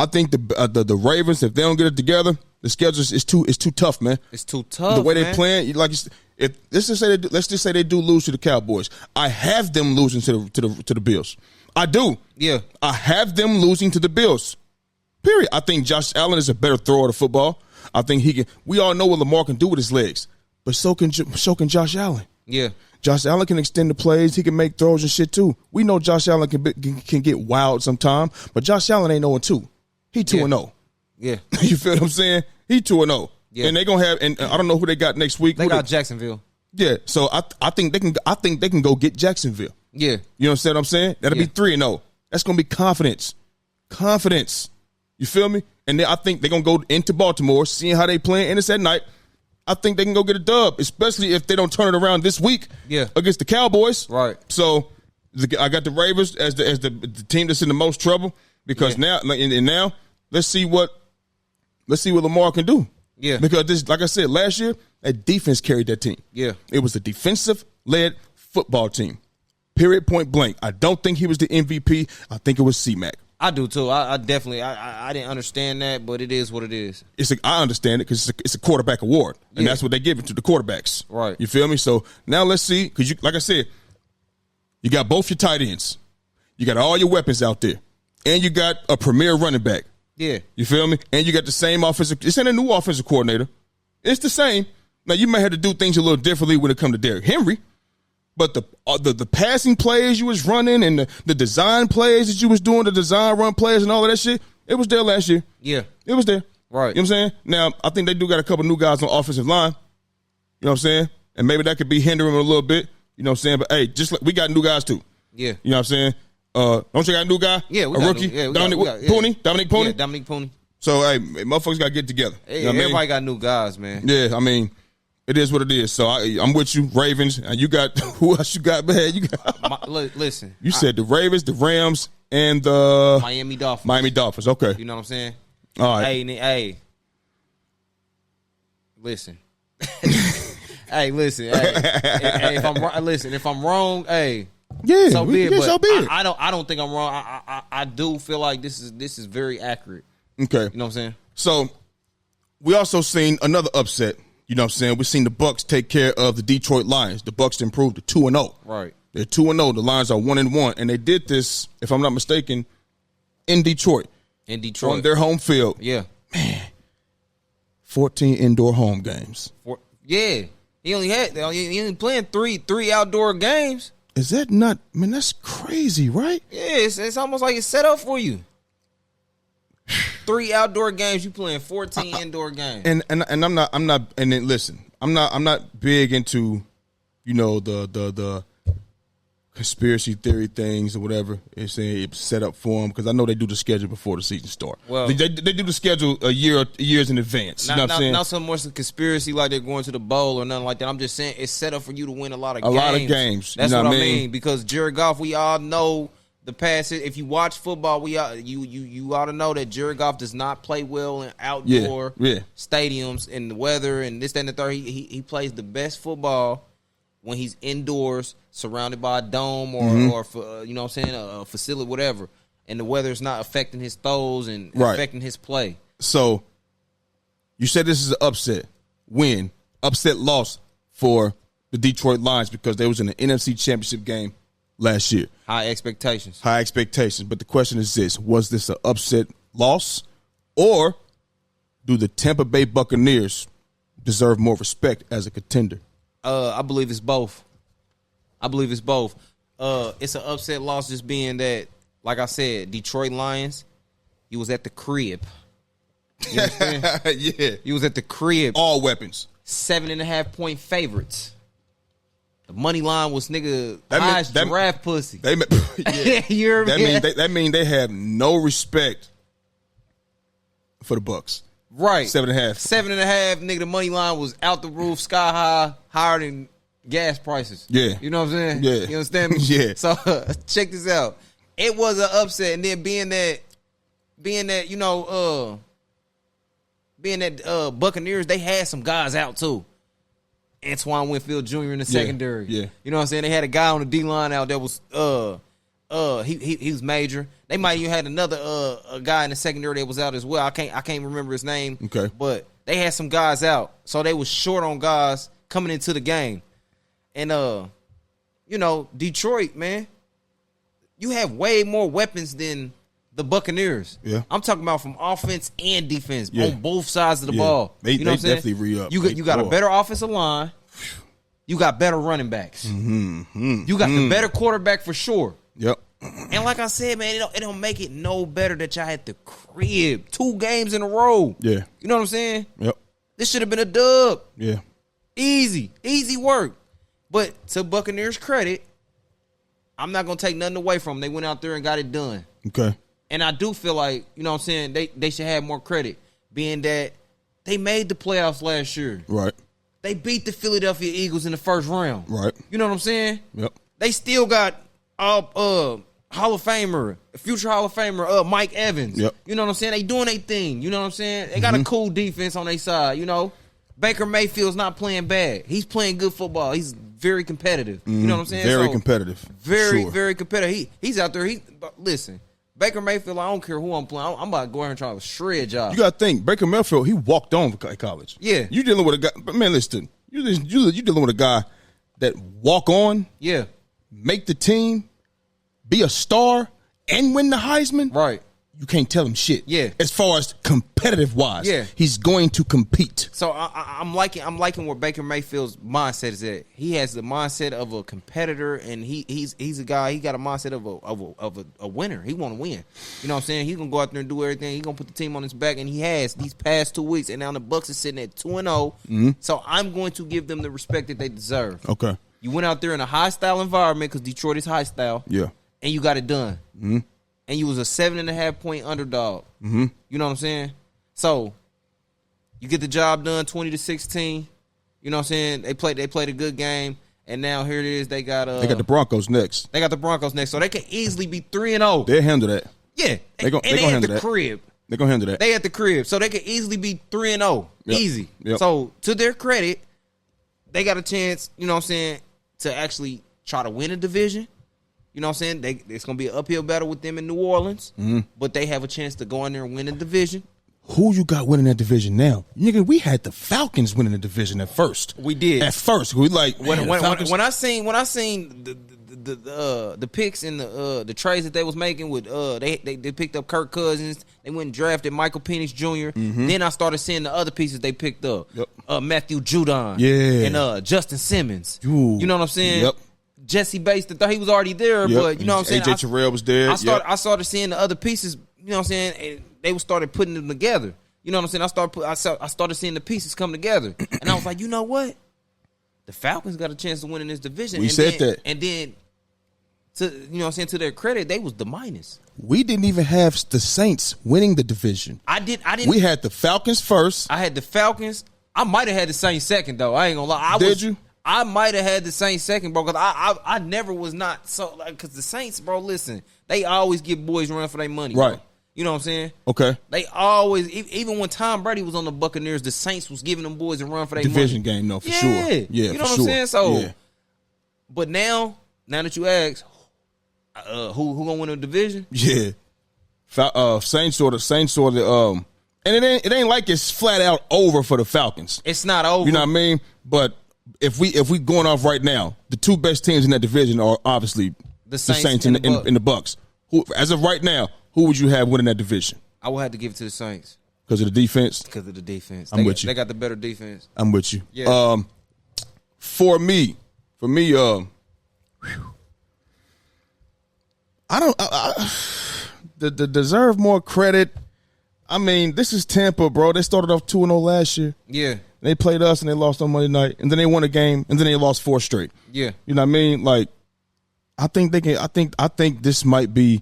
think the Ravens, if they don't get it together, the schedule is too tough, man. It's too tough. The way they playing, like, if let's just say they do lose to the Cowboys, I have them losing to the Bills. I do. Yeah. I have them losing to the Bills. Period. I think Josh Allen is a better thrower of football. I think he can. We all know what Lamar can do with his legs, but so can Josh Allen. Yeah. Josh Allen can extend the plays. He can make throws and shit too. We know Josh Allen can get wild sometime, but Josh Allen ain't 0-2. He 2-0. Yeah. You feel what I'm saying? He 2-0. Yeah. And they gonna have. And I don't know who they got next week. They got Jacksonville. Yeah. So I think they can go get Jacksonville. Yeah. You understand what I'm saying? That'll be 3-0. That's gonna be confidence. Confidence. You feel me? And then I think they're gonna go into Baltimore, seeing how they playing, and it's at night. I think they can go get a dub, especially if they don't turn it around this week against the Cowboys. Right. So I got the Ravens as the team that's in the most trouble because now let's see what Lamar can do. Yeah. Because this, like I said, last year that defense carried that team. Yeah. It was a defensive-led football team. Period, point blank. I don't think he was the MVP. I think it was C-Mac. I do too. I definitely I didn't understand that, but it is what it is. I understand it because it's a quarterback award, and that's what they give it to the quarterbacks. Right. You feel me? So now let's see, because like I said, you got both your tight ends, you got all your weapons out there, and you got a premier running back. Yeah. You feel me? And you got the same offensive. This ain't a new offensive coordinator. It's the same. Now you may have to do things a little differently when it comes to Derrick Henry. But the passing plays you was running and the design plays that you was doing, the design run plays and all of that shit, It was there last year. Yeah. It was there. Right. You know what I'm saying? Now, I think they do got a couple new guys on offensive line. You know what I'm saying? And maybe that could be hindering them a little bit. You know what I'm saying? But, hey, just like we got new guys, too. Yeah. You know what I'm saying? Don't you got a new guy? Yeah, we a got rookie? New, yeah, Dominic Pooney? Dominic Pooney? Yeah, Dominic Pooney. So, hey, motherfuckers got to get together. Hey, you know everybody I mean? got new guys, man. Yeah, I mean, it is what it is. So, I'm with you, Ravens. And you got, who else you got, man? You got, listen. You said the Ravens, the Rams, and the Miami Dolphins. Miami Dolphins, okay. You know what I'm saying? All right. Hey. Listen. Hey, listen. Hey, if I'm wrong, hey. Yeah, so be it. But so be it. I don't think I'm wrong. I do feel like this is very accurate. Okay. You know what I'm saying? So we also seen another upset. You know what I'm saying? We've seen the Bucks take care of the Detroit Lions. The Bucks improved to 2-0. Right. They're 2-0. The Lions are 1-1. And they did this, if I'm not mistaken, in Detroit. On their home field. Yeah. Man. 14 indoor home games. Yeah. He only playing three outdoor games. Is that not? I mean, that's crazy, right? Yeah, it's almost like it's set up for you. 3 outdoor games, you playing 14 indoor games. And I'm not and then listen, I'm not big into, you know, the conspiracy theory things or whatever. It's saying it's set up for them because I know they do the schedule before the season starts. Well, they do the schedule years in advance. You know what I'm saying? Not so much a conspiracy like they're going to the bowl or nothing like that. I'm just saying it's set up for you to win a lot of games. A lot of games. That's you know what I mean? mean. Because Jared Goff, we all know the past. If you watch football, you ought to know that Jared Goff does not play well in outdoor stadiums and the weather and this, that, and the third. He plays the best football when he's indoors, surrounded by a dome or you know what I'm saying, a facility, whatever, and the weather's not affecting his throws and affecting his play. So, you said this is an upset loss for the Detroit Lions because they was in the NFC Championship game last year. High expectations. But the question is this: was this an upset loss, or do the Tampa Bay Buccaneers deserve more respect as a contender? I believe it's both. It's an upset loss just being that, like I said, Detroit Lions, you was at the crib. You understand? Yeah. You was at the crib. All weapons. 7.5 point favorites. The money line was highest giraffe pussy. You hear me? That mean they have no respect for the Bucks. Right. 7.5. 7.5, the money line was out the roof, sky high, higher than gas prices. Yeah. You know what I'm saying? Yeah. You understand me? Yeah. So check this out. It was an upset, and then being that Buccaneers, they had some guys out too. Antoine Winfield Jr. in the secondary. Yeah. You know what I'm saying? They had a guy on the D-line out that was he was major. They might even had another a guy in the secondary that was out as well. I can't remember his name. Okay. But they had some guys out. So they was short on guys coming into the game. And Detroit, man, you have way more weapons than the Buccaneers. Yeah. I'm talking about from offense and defense on both sides of the ball. They definitely re-up. You got a better offensive line. You got better running backs. You got the better quarterback for sure. Yep. And like I said, man, it don't make it no better that y'all had the crib 2 games in a row. Yeah. You know what I'm saying? Yep. This should have been a dub. Yeah. Easy work. But to Buccaneers' credit, I'm not gonna take nothing away from them. They went out there and got it done. Okay. And I do feel like, you know what I'm saying, they should have more credit, being that they made the playoffs last year. Right. They beat the Philadelphia Eagles in the first round. Right. You know what I'm saying? Yep. They still got Hall of Famer, future Hall of Famer, Mike Evans. Yep. You know what I'm saying? They doing their thing. You know what I'm saying? They got a cool defense on their side, you know. Baker Mayfield's not playing bad. He's playing good football. He's very competitive. You know what I'm saying? Very competitive. Very competitive. He's out there. Listen, Baker Mayfield, I don't care who I'm playing. I'm about to go ahead and try to shred y'all. You got to think, Baker Mayfield, he walked on at college. Yeah. You dealing with a guy, but man, listen, you dealing with a guy that walk on, yeah, make the team, be a star, and win the Heisman. Right. you can't tell him shit. Yeah. As far as competitive wise, yeah, he's going to compete. So I'm liking where Baker Mayfield's mindset is at. He has the mindset of a competitor, and he's a guy. He got a mindset of a winner. He want to win. You know what I'm saying? He's gonna go out there and do everything. He's gonna put the team on his back, and he has these past 2 weeks. And now the Bucs is sitting at 2-0. Mm-hmm. So I'm going to give them the respect that they deserve. Okay. You went out there in a high style environment because Detroit is high style. Yeah. And you got it done. Mm-hmm. And you was a 7.5 point underdog. Mm-hmm. You know what I'm saying? So you get the job done 20-16. You know what I'm saying? They played a good game. And now here it is. They got the Broncos next. They got the Broncos next. So they can easily be 3-0. They'll handle that. Yeah. They gonna handle that. Crib. They're gonna handle that. They at the crib. So they can easily be 3-0. Yep. Easy. Yep. So to their credit, they got a chance, you know what I'm saying, to actually try to win a division. You know what I'm saying? It's going to be an uphill battle with them in New Orleans, but they have a chance to go in there and win a division. Who you got winning that division now? Nigga, we had the Falcons winning the division at first. We did. At first. We like when I seen the picks and the trades that they was making with they picked up Kirk Cousins, they went and drafted Michael Penix Jr. Then I started seeing the other pieces they picked up. Yep. Matthew Judon. Yeah. And Justin Simmons. Ooh. You know what I'm saying? Yep. Jesse Bates, he was already there, but you know what I'm saying? AJ Terrell was there. I started seeing the other pieces, you know what I'm saying? And they started putting them together. You know what I'm saying? I started seeing the pieces come together. And I was like, you know what? The Falcons got a chance to win in this division. We said that. And then, to you know what I'm saying, to their credit, they was the minus. We didn't even have the Saints winning the division. I didn't. We had the Falcons first. I had the Falcons. I might have had the Saints second, though. I ain't gonna lie. Did you? I might have had the Saints second, bro, because I never was not so, like, because the Saints, bro, listen, they always give boys run for their money. Right. Bro. You know what I'm saying? Okay. They always, even when Tom Brady was on the Buccaneers, the Saints was giving them boys a run for their division money. game, no, for sure. Yeah, you know for what sure. I'm saying? So, yeah. But now that you ask, who gonna win the division? Yeah. Saints sort of, and it ain't like it's flat out over for the Falcons. It's not over. You know what I mean? But if we going off right now, the two best teams in that division are obviously the Saints and the Bucks. Who, as of right now, who would you have winning that division? I would have to give it to the Saints. Because of the defense? Because of the defense. I'm with you. They got the better defense. I'm with you. Yeah. For me, I deserve more credit. I mean, this is Tampa, bro. They started off 2-0 last year. Yeah. They played us and they lost on Monday night, and then they won a game, and then they lost 4 straight. Yeah. You know what I mean? Like, I think they can. I think this might be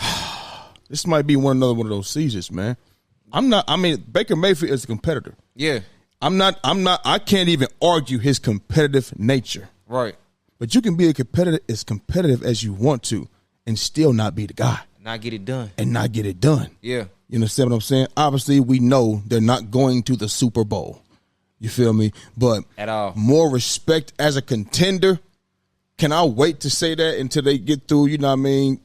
another one of those seasons, man. Baker Mayfield is a competitor. Yeah. I can't even argue his competitive nature. Right. But you can be as competitive as you want to and still not be the guy. Not get it done. And not get it done. Yeah. You understand what I'm saying? Obviously, we know they're not going to the Super Bowl. You feel me? But at all. More respect as a contender. Can I wait to say that until they get through, you know what I mean?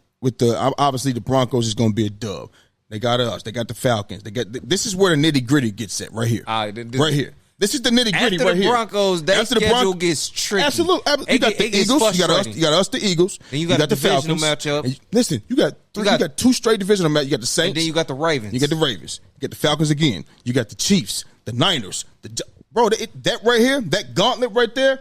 Obviously the Broncos is going to be a dub. They got us. They got the Falcons. This is where the nitty-gritty gets at right here. Right here. This is the nitty-gritty right here. After the Broncos, gets tricky. Absolutely. You got the Eagles. You got us, the Eagles. And you got the Falcons. matchup. Listen, you got 2 straight divisional matchups. You got the Saints. And then you got the Ravens. You got the Ravens. You got the Falcons again. You got the Chiefs, the Niners, bro, that right here, that gauntlet right there,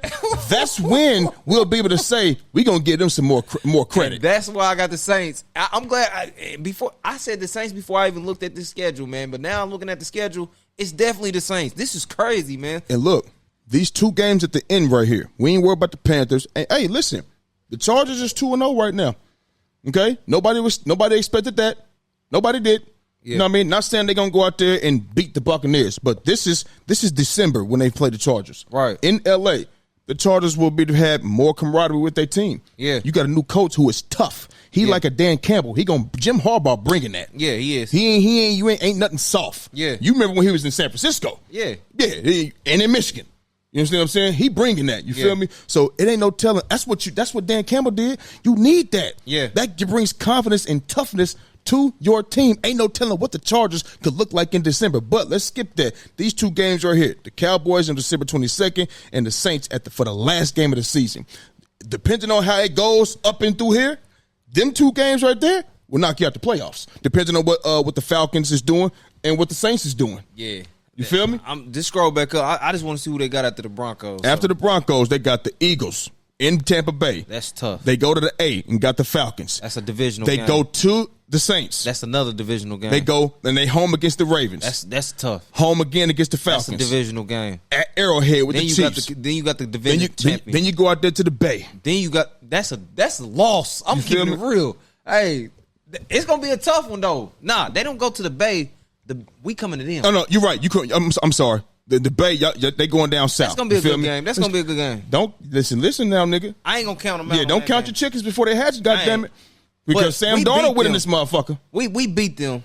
that's when we'll be able to say we're going to give them some more credit. And that's why I got the Saints. I'm glad. Before I said the Saints before I even looked at the schedule, man. But now I'm looking at the schedule. It's definitely the Saints. This is crazy, man. And look, these 2 games at the end right here, we ain't worried about the Panthers. And, hey, listen, the Chargers is 2-0 right now. Okay? Nobody expected that. Nobody did. Yeah. You know what I mean? Not saying they're going to go out there and beat the Buccaneers, but this is December when they play the Chargers. Right. In L.A., the Chargers will have more camaraderie with their team. Yeah. You got a new coach who is tough. He like a Dan Campbell. Jim Harbaugh bringing that. Yeah, he is. You ain't nothing soft. Yeah. You remember when he was in San Francisco. Yeah. Yeah, and in Michigan. You understand what I'm saying? He bringing that. You feel me? So it ain't no telling. That's what Dan Campbell did. You need that. Yeah. That brings confidence and toughness to your team. Ain't no telling what the Chargers could look like in December. But let's skip that. These 2 games right here, the Cowboys on December 22nd and the Saints for the last game of the season. Depending on how it goes up and through here, them 2 games right there will knock you out the playoffs, depending on what the Falcons is doing and what the Saints is doing. Yeah. You feel me? Just scroll back up. I just want to see who they got after the Broncos. After the Broncos, they got the Eagles in Tampa Bay. That's tough. They go to the A and got the Falcons. That's a divisional They game. go to the Saints. That's another divisional game. They go and they home against the Ravens. That's tough. Home again against the Falcons. That's a divisional game. At Arrowhead with Then the you Chiefs. got then you got the division champion. Then you go out there to the Bay. Then you got that's a loss. I'm You feel keeping it real. Hey, it's gonna be a tough one though. Nah, they don't go to the Bay. We coming to them. Oh no, you're right. You could. I'm sorry. The Bay, they going down south. That's gonna be a You feel good me? game. That's gonna be a good game. Don't listen now, nigga. I ain't gonna count them out. Yeah, don't count your chickens before they hatch. Goddamn it, because But Sam we Darnold beat winning them. this motherfucker. We beat them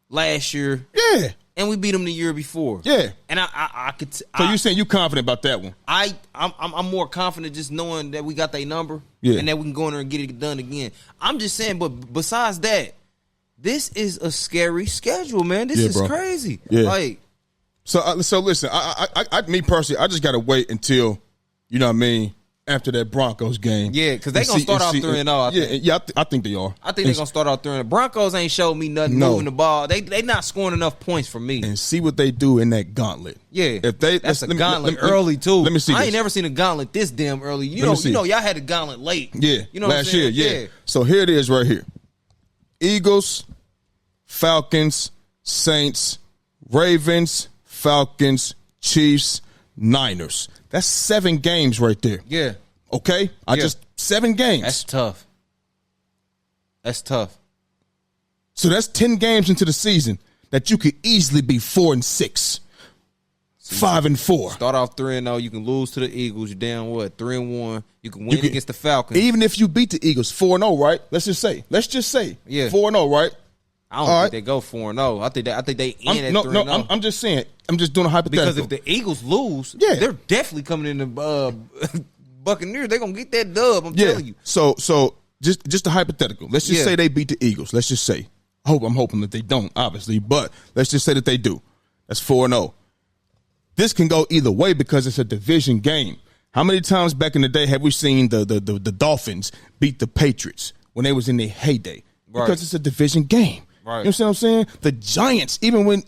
last year, Yeah, and we beat them the year before. yeah. And I could. So you saying you confident about that one? I'm more confident just knowing that we got their number, Yeah. and that we can go in there and get it done again. I'm just saying, but besides that, this is a scary schedule, man. This Yeah, is bro. crazy. Yeah. Like, So listen, me personally, I just gotta wait until, you know what I mean, after that Broncos game. yeah, because they're going to start off 3-0, I think. Yeah, I think they are. I think they're going to start off 3-0. Broncos ain't showed me nothing No. moving the ball. They not scoring enough points for me. And see what they do in that gauntlet. Yeah, If they that's a let me- gauntlet let me- early too. Let me see. I ain't this. never seen a gauntlet this damn early. You Let me know, see. y'all had a gauntlet late. Yeah, you know what I'm last year. saying? Yeah. So here it is, right here: Eagles, Falcons, Saints, Ravens, Falcons, Chiefs, Niners. That's 7 games right there. Yeah, Okay, Yeah. 7 games. that's tough. That's tough. So that's 10 games into the season that you could easily be 4-6, 5-4. Start off 3-0. You can lose to the Eagles. You're down what 3-1. You can win against the Falcons. Even if you beat the Eagles 4-0, right? Let's just say, Yeah. 4-0, right? I don't all think right. they go 4-0. I think they end at No, 3-0. no, I'm just saying. I'm just doing a hypothetical. Because if the Eagles lose, Yeah. they're definitely coming in the Buccaneers. They're gonna get that dub. I'm telling you. So just a hypothetical. Let's just Yeah. say they beat the Eagles. Let's just say. I'm hoping that they don't, obviously, but let's just say that they do. That's 4-0. This can go either way because it's a division game. How many times back in the day have we seen the Dolphins beat the Patriots when they was in their heyday? Right. Because it's a division game. Right. You know what I'm saying? The Giants, even when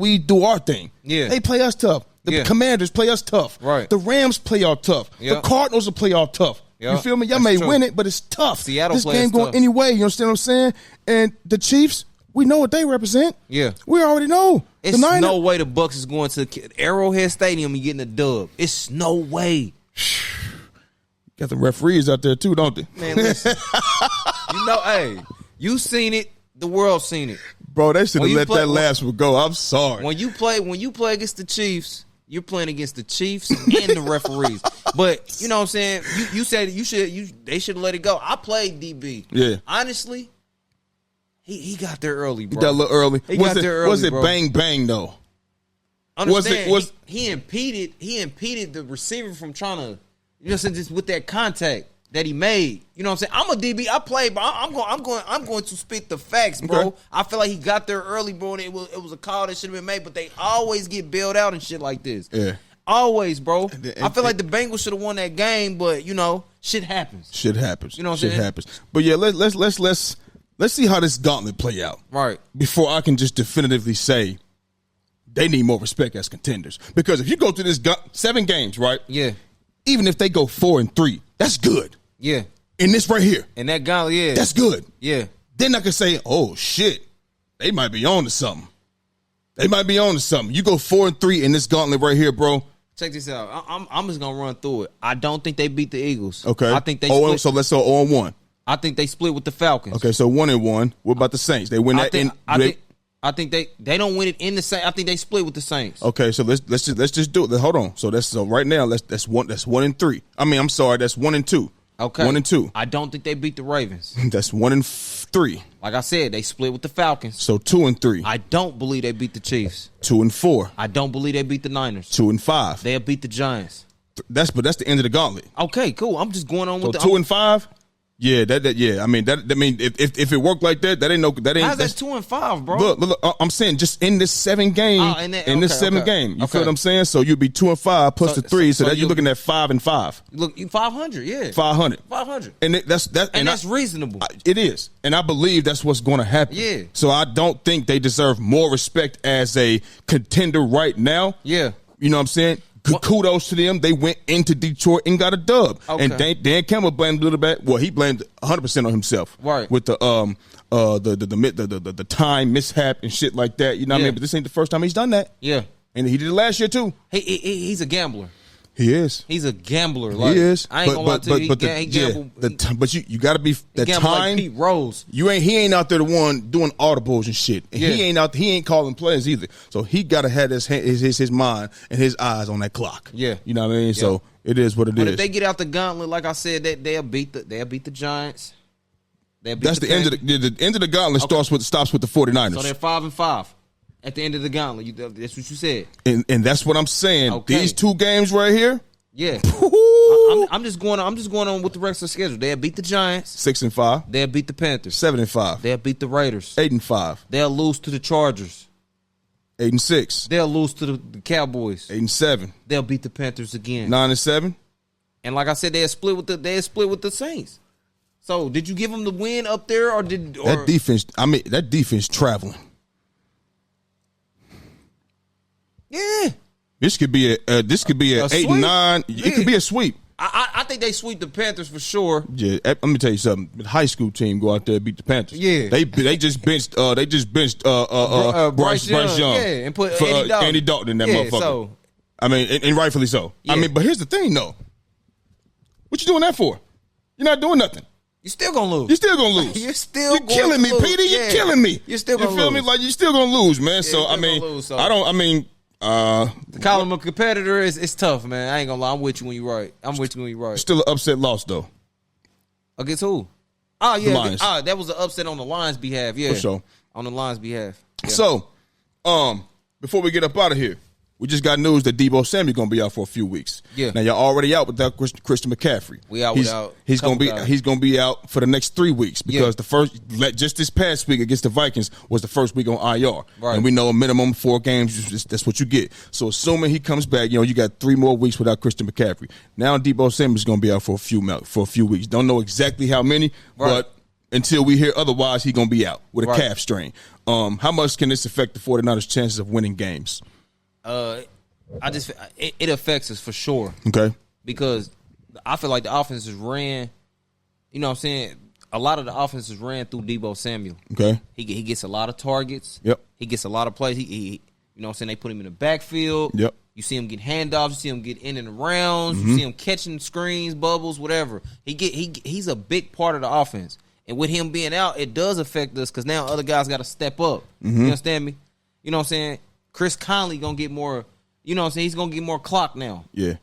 we do our thing, Yeah. they play us tough. The Yeah. Commanders play us tough. Right. The Rams play y'all tough. Yeah. The Cardinals will play y'all tough. Yeah. You feel me? Y'all That's may true. win it, but it's tough. Seattle this plays game going tough. anyway. You understand what I'm saying? And the Chiefs, we know what they represent. Yeah. We already know. It's the Niners, no way the Bucks is going to Arrowhead Stadium and getting a dub. It's no way. got the referees out there too, don't they? Man, listen. Hey, you seen it. The world seen it. Bro, they should have When you let play- that last one go. I'm sorry. When you play against the Chiefs, you're playing against the Chiefs and the referees. But you know what I'm saying? You said they should let it go. I played DB. Yeah. Honestly, he got there early, bro. Got a little early. He got there early, was it bro. bang bang though? Understand? was- he impeded the receiver from trying to, you know what I'm saying, just with that contact that he made. You know what I'm saying? I'm a DB. I play, but I'm going to spit the facts, bro. Okay. I feel like he got there early, bro, and it was a call that should have been made, but they always get bailed out and shit like this. Yeah. Always, bro. And- I feel like the Bengals should have won that game, but you know, shit happens. Shit happens. You know what I'm Shit saying? happens. But yeah, let's see how this gauntlet play out. Right. Before I can just definitively say they need more respect as contenders. Because if you go through this 7 games, right? Yeah. Even if they go 4-3, that's good. Yeah. In this right here, And that guy, yeah. that's good. yeah. Then I can say, oh shit, they might be on to something. They might be on to something. You go 4-3 in this gauntlet right here, bro. Check this out. I'm just gonna run through it. I don't think they beat the Eagles. Okay. I think they Oh, split. so let's go 0-1. I think they split with the Falcons. Okay, so 1-1. What about the Saints? They win that I think they don't win it in the Saints. I think they split with the Saints. Okay, so let's just do it. Hold on. So right now that's 1-3. I mean, I'm sorry, that's 1-2. Okay. 1-2. I don't think they beat the Ravens. That's 1-3. Like I said, they split with the Falcons. So 2-3. I don't believe they beat the Chiefs. 2-4. I don't believe they beat the Niners. 2-5. They'll beat the Giants. But that's the end of the gauntlet. Okay, cool. I'm just going on So with the 2-5. Yeah, yeah. I mean, if it worked like that, that ain't. How's that 2-5, bro? Look, I'm saying just in this 7 game, this 7 game. You feel what I'm saying? So you'd be 2-5 plus the 3, so that you're looking at 5-5. Look, you 500, yeah. 500. And that's reasonable. It is, and I believe that's what's going to happen. Yeah. So I don't think they deserve more respect as a contender right now. Yeah. You know what I'm saying? Kudos to them. They went into Detroit and got a dub. Okay. And Dan Campbell blamed a little bit. Well, he blamed 100% on himself. Right. With the time mishap and shit like that. You know what I mean? But this ain't the first time he's done that. Yeah. And he did it last year too. He's a gambler. He is. He's a gambler. Like, he is. I ain't gonna lie to you. He gambled. But you got to be the time. Like Pete Rose. He ain't out there the one doing audibles and shit. And he ain't calling plays either. So he got to have his mind and his eyes on that clock. Yeah. You know what I mean? Yeah. So it is what it is. But if they get out the gauntlet, like I said, they'll beat the Giants. That's the end of the end of the gauntlet. Stops with the 49ers. So they're 5-5. At the end of the gauntlet, that's what you said, and that's what I'm saying. Okay. These 2 games right here, yeah. I'm just going on with the rest of the schedule. They'll beat the Giants 6-5. They'll beat the Panthers 7-5. They'll beat the Raiders 8-5. They'll lose to the Chargers 8-6. They'll lose to the Cowboys 8-7. They'll beat the Panthers again 9-7. And like I said, they'll split with the Saints. So did you give them the win up there, or that defense? I mean, that defense traveling. Yeah, this could be a 8 and 9. It could be a sweep. I think they sweep the Panthers for sure. Yeah, let me tell you something. The high school team go out there and beat the Panthers. Yeah, they just benched Bryce Young. Yeah, and put Andy Dalton in that motherfucker. So, I mean, and rightfully so. Yeah. I mean, but here's the thing though. What you doing that for? You're not doing nothing. You're still gonna lose. You're killing me, Peter. You're killing me. You're still gonna lose. You feel me? Like you're still gonna lose, man. So I mean, to call him a competitor is tough, man. I ain't gonna lie. I'm with you when you're right. Still an upset loss though. Against who? Oh yeah, that was an upset on the Lions' behalf. Yeah, for sure. On the Lions' behalf. Yeah. So, before we get up out of here, we just got news that Deebo Samuel gonna be out for a few weeks. Yeah. Now y'all already out without Christian McCaffrey. We out without. He's gonna be out for the next 3 weeks because just this past week against the Vikings was the first week on IR. Right. And we know a minimum 4 games. That's what you get. So assuming he comes back, you got 3 more weeks without Christian McCaffrey. Now Deebo Samuel is gonna be out for a few weeks. Don't know exactly how many, but until we hear otherwise, he's gonna be out with a calf strain. How much can this affect the 49ers' chances of winning games? It affects us for sure. Okay. Because I feel like the offenses ran, you know what I'm saying? A lot of the offenses ran through Deebo Samuel. Okay. He gets a lot of targets. Yep. He gets a lot of plays. He you know what I'm saying? They put him in the backfield. Yep. You see him get handoffs. You see him get in and arounds. You see him catching screens, bubbles, whatever. He's a big part of the offense. And with him being out, it does affect us because now other guys got to step up. You understand me? You know what I'm saying? Chris Conley going to get more, you know what I'm saying? He's going to get more clock now. Yeah.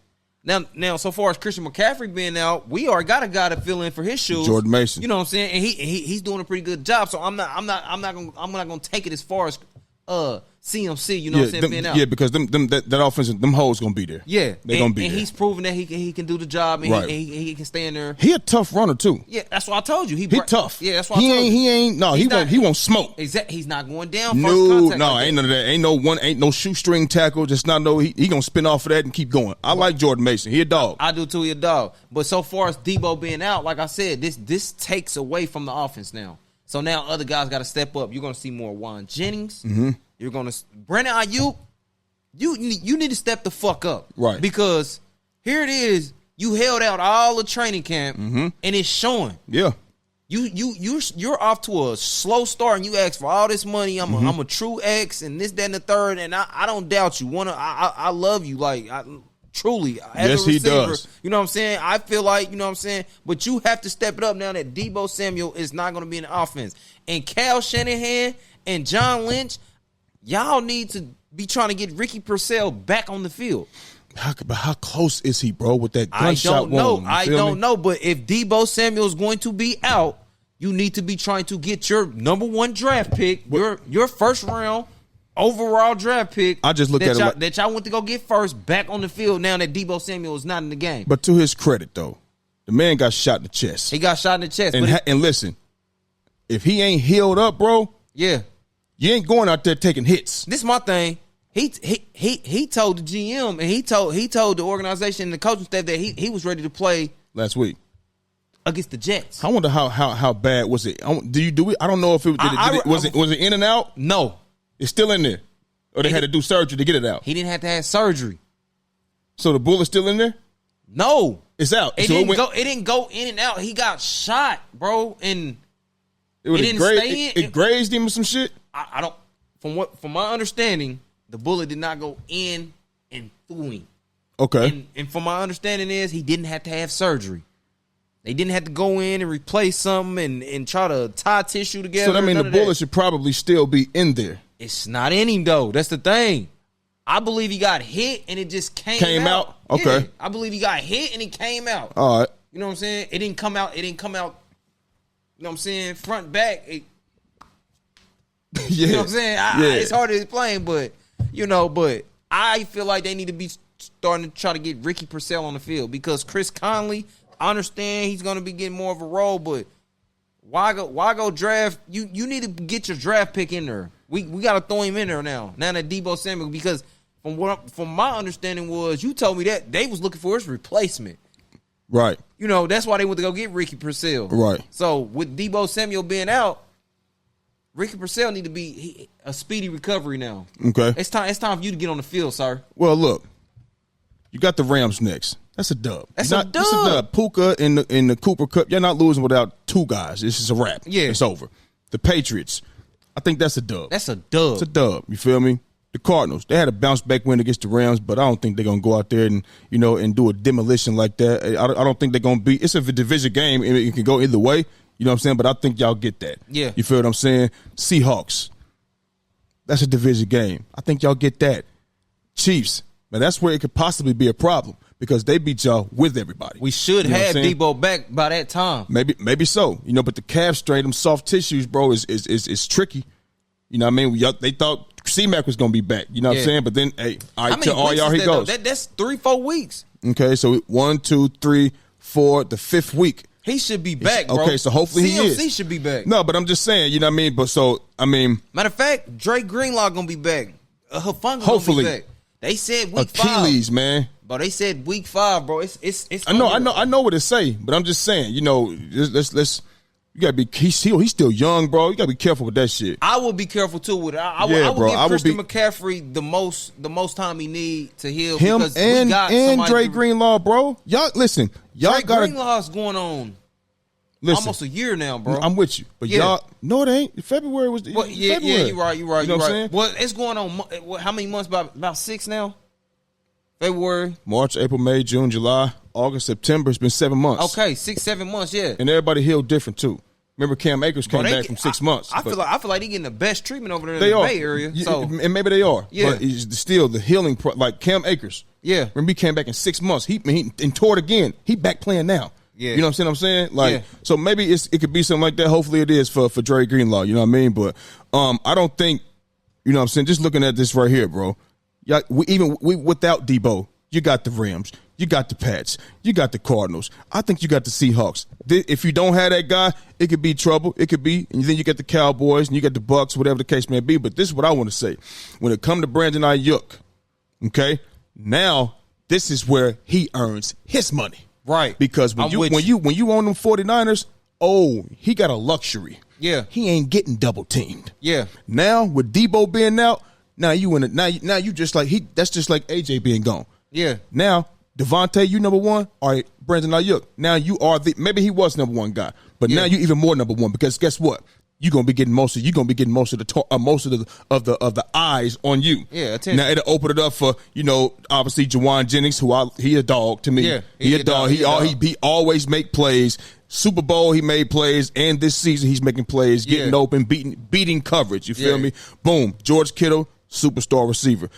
Now, so far as Christian McCaffrey being out, we already got a guy to fill in for his shoes. Jordan Mason. You know what I'm saying? And he's doing a pretty good job. So I'm not going to take it as far as CMC, you know what I'm saying, being out. Yeah, because that offense, them hoes gonna be there. Yeah, they're gonna be there. And he's proven that he can do the job, and he can stay in there. He a tough runner too. Yeah, that's what I told you. He tough. Yeah, that's what I told you. He won't smoke. Exactly. He's not going down. No, ain't none of that. Ain't no shoestring tackle. Just not no. He gonna spin off of that and keep going. I like Jordan Mason. He a dog. I do too. He a dog. But so far as Deebo being out, like I said, this takes away from the offense now. So now other guys got to step up. You're gonna see more Juan Jennings. You're going to Brandon Ayuk. You need to step the fuck up, right? Because here it is. You held out all the training camp, and it's showing. Yeah, you're off to a slow start, and you ask for all this money. I'm a true X, and this, that, and the third, and I don't doubt you. I love you, like truly. As yes, a receiver, he does. You know what I'm saying? I feel like, you know what I'm saying, but you have to step it up now that Deebo Samuel is not going to be in the offense, and Kyle Shanahan and John Lynch. Y'all need to be trying to get Ricky Purcell back on the field. But how close is he, bro, with that gunshot wound? I don't know. But if Deebo Samuel is going to be out, you need to be trying to get your number 1 draft pick, your first round overall draft pick. I just look at it that y'all went to go get first back on the field now that Deebo Samuel is not in the game. But to his credit, though, The man got shot in the chest. He got shot in the chest. And listen, if he ain't healed up, bro, yeah, you ain't going out there taking hits. This is my thing. He told the GM and he told the organization and the coaching staff that he was ready to play last week against the Jets. I wonder how bad was it? I don't know if was it in and out? No, it's still in there, or they had to do surgery to get it out. He didn't have to have surgery. So the bullet's still in there? No, it's out. It didn't go in and out. He got shot, bro, and it didn't stay in. It grazed him or some shit. I don't. From my understanding, the bullet did not go in and through him. Okay. And from my understanding is he didn't have to have surgery. They didn't have to go in and replace something and try to tie tissue together. So that means the bullet should probably still be in there. It's not in him though. That's the thing. I believe he got hit and it just came out. Okay. Yeah, I believe he got hit and it came out. All right. You know what I'm saying? It didn't come out. You know what I'm saying? Front, back. Yeah. You know what I'm saying? It's hard to explain, but I feel like they need to be starting to try to get Ricky Purcell on the field because Chris Conley, I understand he's going to be getting more of a role, but why go draft? You need to get your draft pick in there. We got to throw him in there now that Deebo Samuel, because from my understanding was you told me that they was looking for his replacement. Right. That's why they went to go get Ricky Purcell. Right. So with Deebo Samuel being out, Ricky Purcell need to be a speedy recovery now. Okay. It's time for you to get on the field, sir. Well, look, you got the Rams next. That's a dub. That's a dub. That's a dub. Puka in the Cooper Cup. You're not losing without two guys. This is a wrap. Yeah. It's over. The Patriots, I think that's a dub. That's a dub. It's a dub. You feel me? The Cardinals, they had a bounce back win against the Rams, but I don't think they're gonna go out there and and do a demolition like that. I don't think they're gonna be. It's a division game, and it can go either way. You know what I'm saying? But I think y'all get that. Yeah. You feel what I'm saying? Seahawks, that's a division game. I think y'all get that. Chiefs, man, that's where it could possibly be a problem because they beat y'all with everybody. We should have Debo back by that time. Maybe so. But the calf strain, them soft tissues, bro, is tricky. You know what I mean? They thought C-Mac was going to be back. You know what I'm saying? But then, hey, all y'all, he goes. That's 3-4 weeks. Okay, so 1, 2, 3, 4, the 5th week. He should be back, bro. Okay, so hopefully he is. CMC should be back. No, but I'm just saying, you know what I mean? Matter of fact, Drake Greenlaw going to be back. Hufanga hopefully. Gonna be back. They said week 5. Achilles, man. But they said week 5, bro. It's I know what it say, but I'm just saying, let's you gotta be. He's still young, bro. You gotta be careful with that shit. I will be careful too with it. I would give Christian McCaffrey the most time he need to heal. Him because and we got Dre Greenlaw, bro. Y'all listen. Y'all Drake Greenlaw's going on almost a year now, bro. I'm with you, but y'all no, it ain't. February was. Well, yeah, you're right. You know what I'm saying? Well, it's going on. How many months? About 6 now. February, March, April, May, June, July, August, September. It's been 7 months. Okay, 6-7 months. Yeah, and everybody healed different too. Remember, Cam Akers came back from 6 months. I feel like they're getting the best treatment over there in the Bay Area. So, and maybe they are. Yeah, but it's still the healing, like Cam Akers. Yeah, remember he came back in 6 months. He tore it again. He back playing now. Yeah, you know what I'm saying? So maybe it could be something like that. Hopefully it is for Dre Greenlaw. You know what I mean? But I don't think, you know what I'm saying. Just looking at this right here, bro. We without Debo, you got the Rams, you got the Pats, you got the Cardinals. I think you got the Seahawks. If you don't have that guy, it could be trouble. It could be, and then you get the Cowboys and you got the Bucks, whatever the case may be. But this is what I want to say: when it comes to Brandon Ayuk, okay, now this is where he earns his money. Right. Because when you own them 49ers, he got a luxury. Yeah. He ain't getting double teamed. Yeah. Now with Debo being out, now you in it. Now you just like that's just like AJ being gone. Yeah. Now Devontae, you number one. All right, Brandon Ayuk. Now you are maybe he was number one guy, but now you even more number one because guess what? You're gonna be getting most of the eyes on you. Yeah, attention. Now it'll open it up for obviously Jawan Jennings, he a dog to me. Yeah, he a dog. He always make plays. Super Bowl he made plays, and this season he's making plays, getting open, beating coverage. You feel me? Boom, George Kittle, superstar receiver.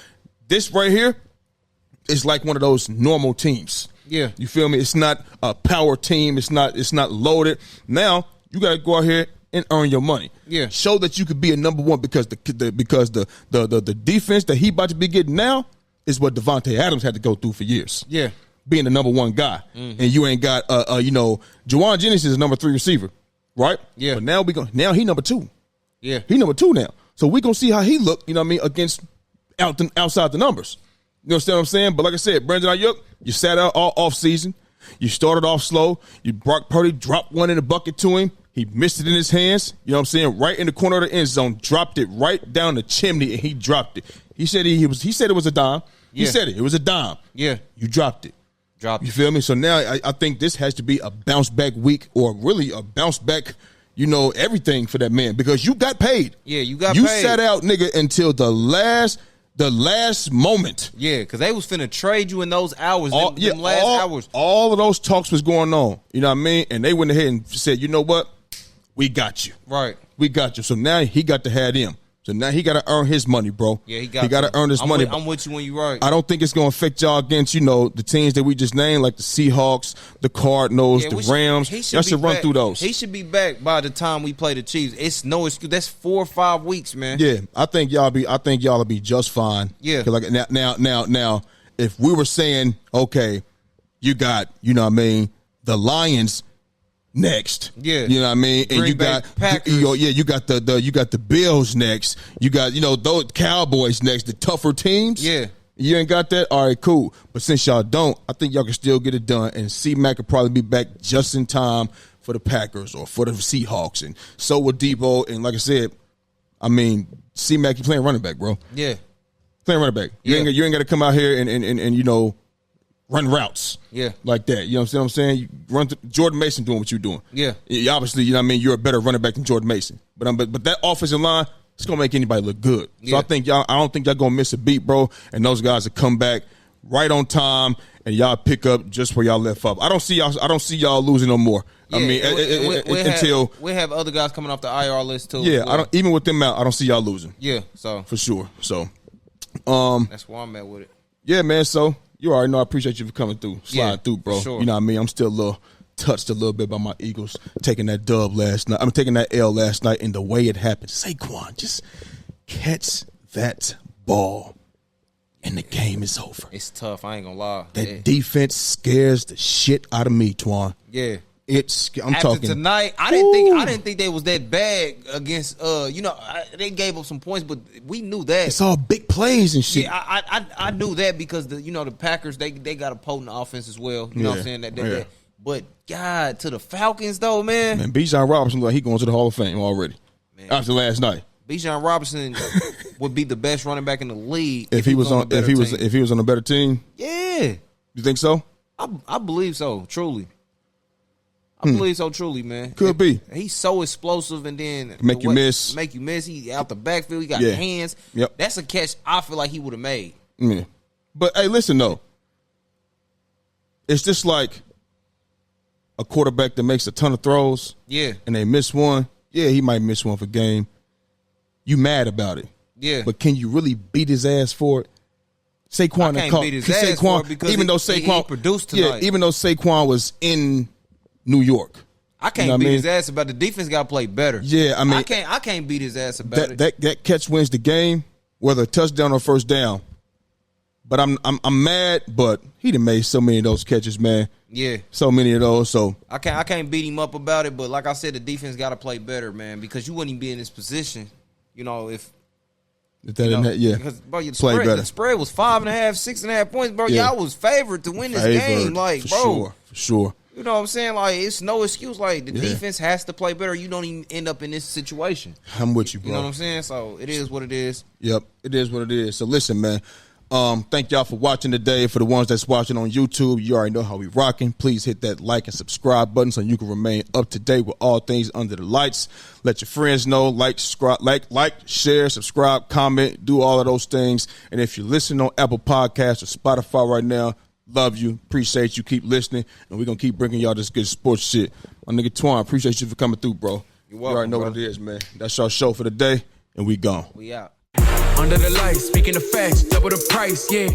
This right here is like one of those normal teams. Yeah, you feel me? It's not a power team. It's not loaded. Now you got to go out here and earn your money. Yeah, show that you could be a number one because the defense that he about to be getting now is what Devontae Adams had to go through for years. Yeah, being the number one guy, and you ain't got Juwan Jennings is the number 3 receiver, right? Yeah. But now he number 2. Yeah. He number 2 now. So we gonna see how he look. You know what I mean? Against outside the numbers. You understand what I'm saying? But like I said, Brandon Ayuk, you sat out all off season. You started off slow. Brock Purdy dropped one in the bucket to him. He missed it in his hands. You know what I'm saying? Right in the corner of the end zone. Dropped it right down the chimney, and he dropped it. He said he said it was a dime. He said it. It was a dime. Yeah. You dropped it. You feel me? So now I think this has to be a bounce back week, or really a bounce back, everything for that man, because you got paid. Yeah, you got paid. You paid. sat out, nigga, until the last moment. Yeah, because they was finna trade you in those hours, them last hours. All of those talks was going on. You know what I mean? And they went ahead and said, you know what? We got you. Right. We got you. So now he got to have them. So now he got to earn his money, bro. Yeah, he got to earn his money. I'm with you when you're right. I don't think it's going to affect y'all against, the teams that we just named, like the Seahawks, the Cardinals, the Rams. Y'all should run through those. He should be back by the time we play the Chiefs. It's no excuse. That's 4 or 5 weeks, man. Yeah, I think y'all will be just fine. Yeah. 'Cause like now, if we were saying, okay, you got, the Lions next. Yeah. You know what I mean? And Green you Bay got Packers. you got the Bills next. You got, those Cowboys next, the tougher teams. Yeah. You ain't got that? All right, cool. But since y'all don't, I think y'all can still get it done. And C-Mac could probably be back just in time for the Packers or for the Seahawks. And so would Debo. And like I said, C-Mac, you playing running back, bro. Yeah. Playing running back. You ain't got to come out here and run routes. Yeah. Like that. You know what I'm saying? You run Jordan Mason doing what you're doing. Yeah. Obviously, you're a better running back than Jordan Mason. But that offensive line, it's gonna make anybody look good. So I don't think y'all gonna miss a beat, bro. And those guys will come back right on time and y'all pick up just where y'all left off. I don't see y'all losing no more. Yeah, until we have other guys coming off the IR list too. Yeah, I don't, even with them out, I don't see y'all losing. Yeah, so for sure. So that's where I'm at with it. Yeah, man. So you already know I appreciate you for coming through, sliding through, bro. Sure. You know what I mean? I'm still touched a little bit by my Eagles taking that dub last night. I'm taking that L last night, and the way it happened. Saquon, just catch that ball, and the game is over. It's tough. I ain't gonna lie. That defense scares the shit out of me, Twan. Yeah. I'm After talking tonight. I didn't think they was that bad against. They gave up some points, but we knew that it's all big plays and shit. Yeah, I knew that because the Packers they got a potent offense as well. You know what I'm saying? That. But God, to the Falcons though, man. Man, Bijan Robinson like he going to the Hall of Fame already. Man. After last night. Bijan Robinson would be the best running back in the league if he was on a better team. Yeah. You think so? I believe so, truly. I believe so, truly, man. Could be. He's so explosive, and then make you miss. He out the backfield. He got hands. Yep. That's a catch I feel like he would have made. Yeah. But hey, listen though. It's just like a quarterback that makes a ton of throws. Yeah. And they miss one. Yeah, he might miss one for game. You mad about it. Yeah. But can you really beat his ass for it? Saquon I can't beat his ass for it because even though Saquon he produced tonight. Yeah, even though Saquon was in New York. I can't beat his ass about the defense got to play better. Yeah, I can't beat his ass about it. That catch wins the game, whether a touchdown or first down. But I'm mad, but he done made so many of those catches, man. Yeah. So many of those. So I can't beat him up about it, but like I said, the defense got to play better, man, because you wouldn't even be in this position, if that didn't because bro, the spread was 5.5, 6.5 points, bro. Y'all was favored to win this game, for sure. You know what I'm saying? Like, it's no excuse. Like, the defense has to play better. You don't even end up in this situation. I'm with you, bro. You know what I'm saying? So it is what it is. Yep, it is what it is. So listen, man. Thank y'all for watching today. For the ones that's watching on YouTube, you already know how we rocking. Please hit that like and subscribe button so you can remain up to date with all things under the lights. Let your friends know. Like, share, subscribe, comment, do all of those things. And if you're listening on Apple Podcasts or Spotify right now, love you, appreciate you, keep listening, and we're gonna keep bringing y'all this good sports shit. My nigga Twan, appreciate you for coming through, bro. You're welcome, you already know bro. what it is, man. That's our show for the day, and we gone. We out. Under the lights, speaking of facts, double the price, yeah.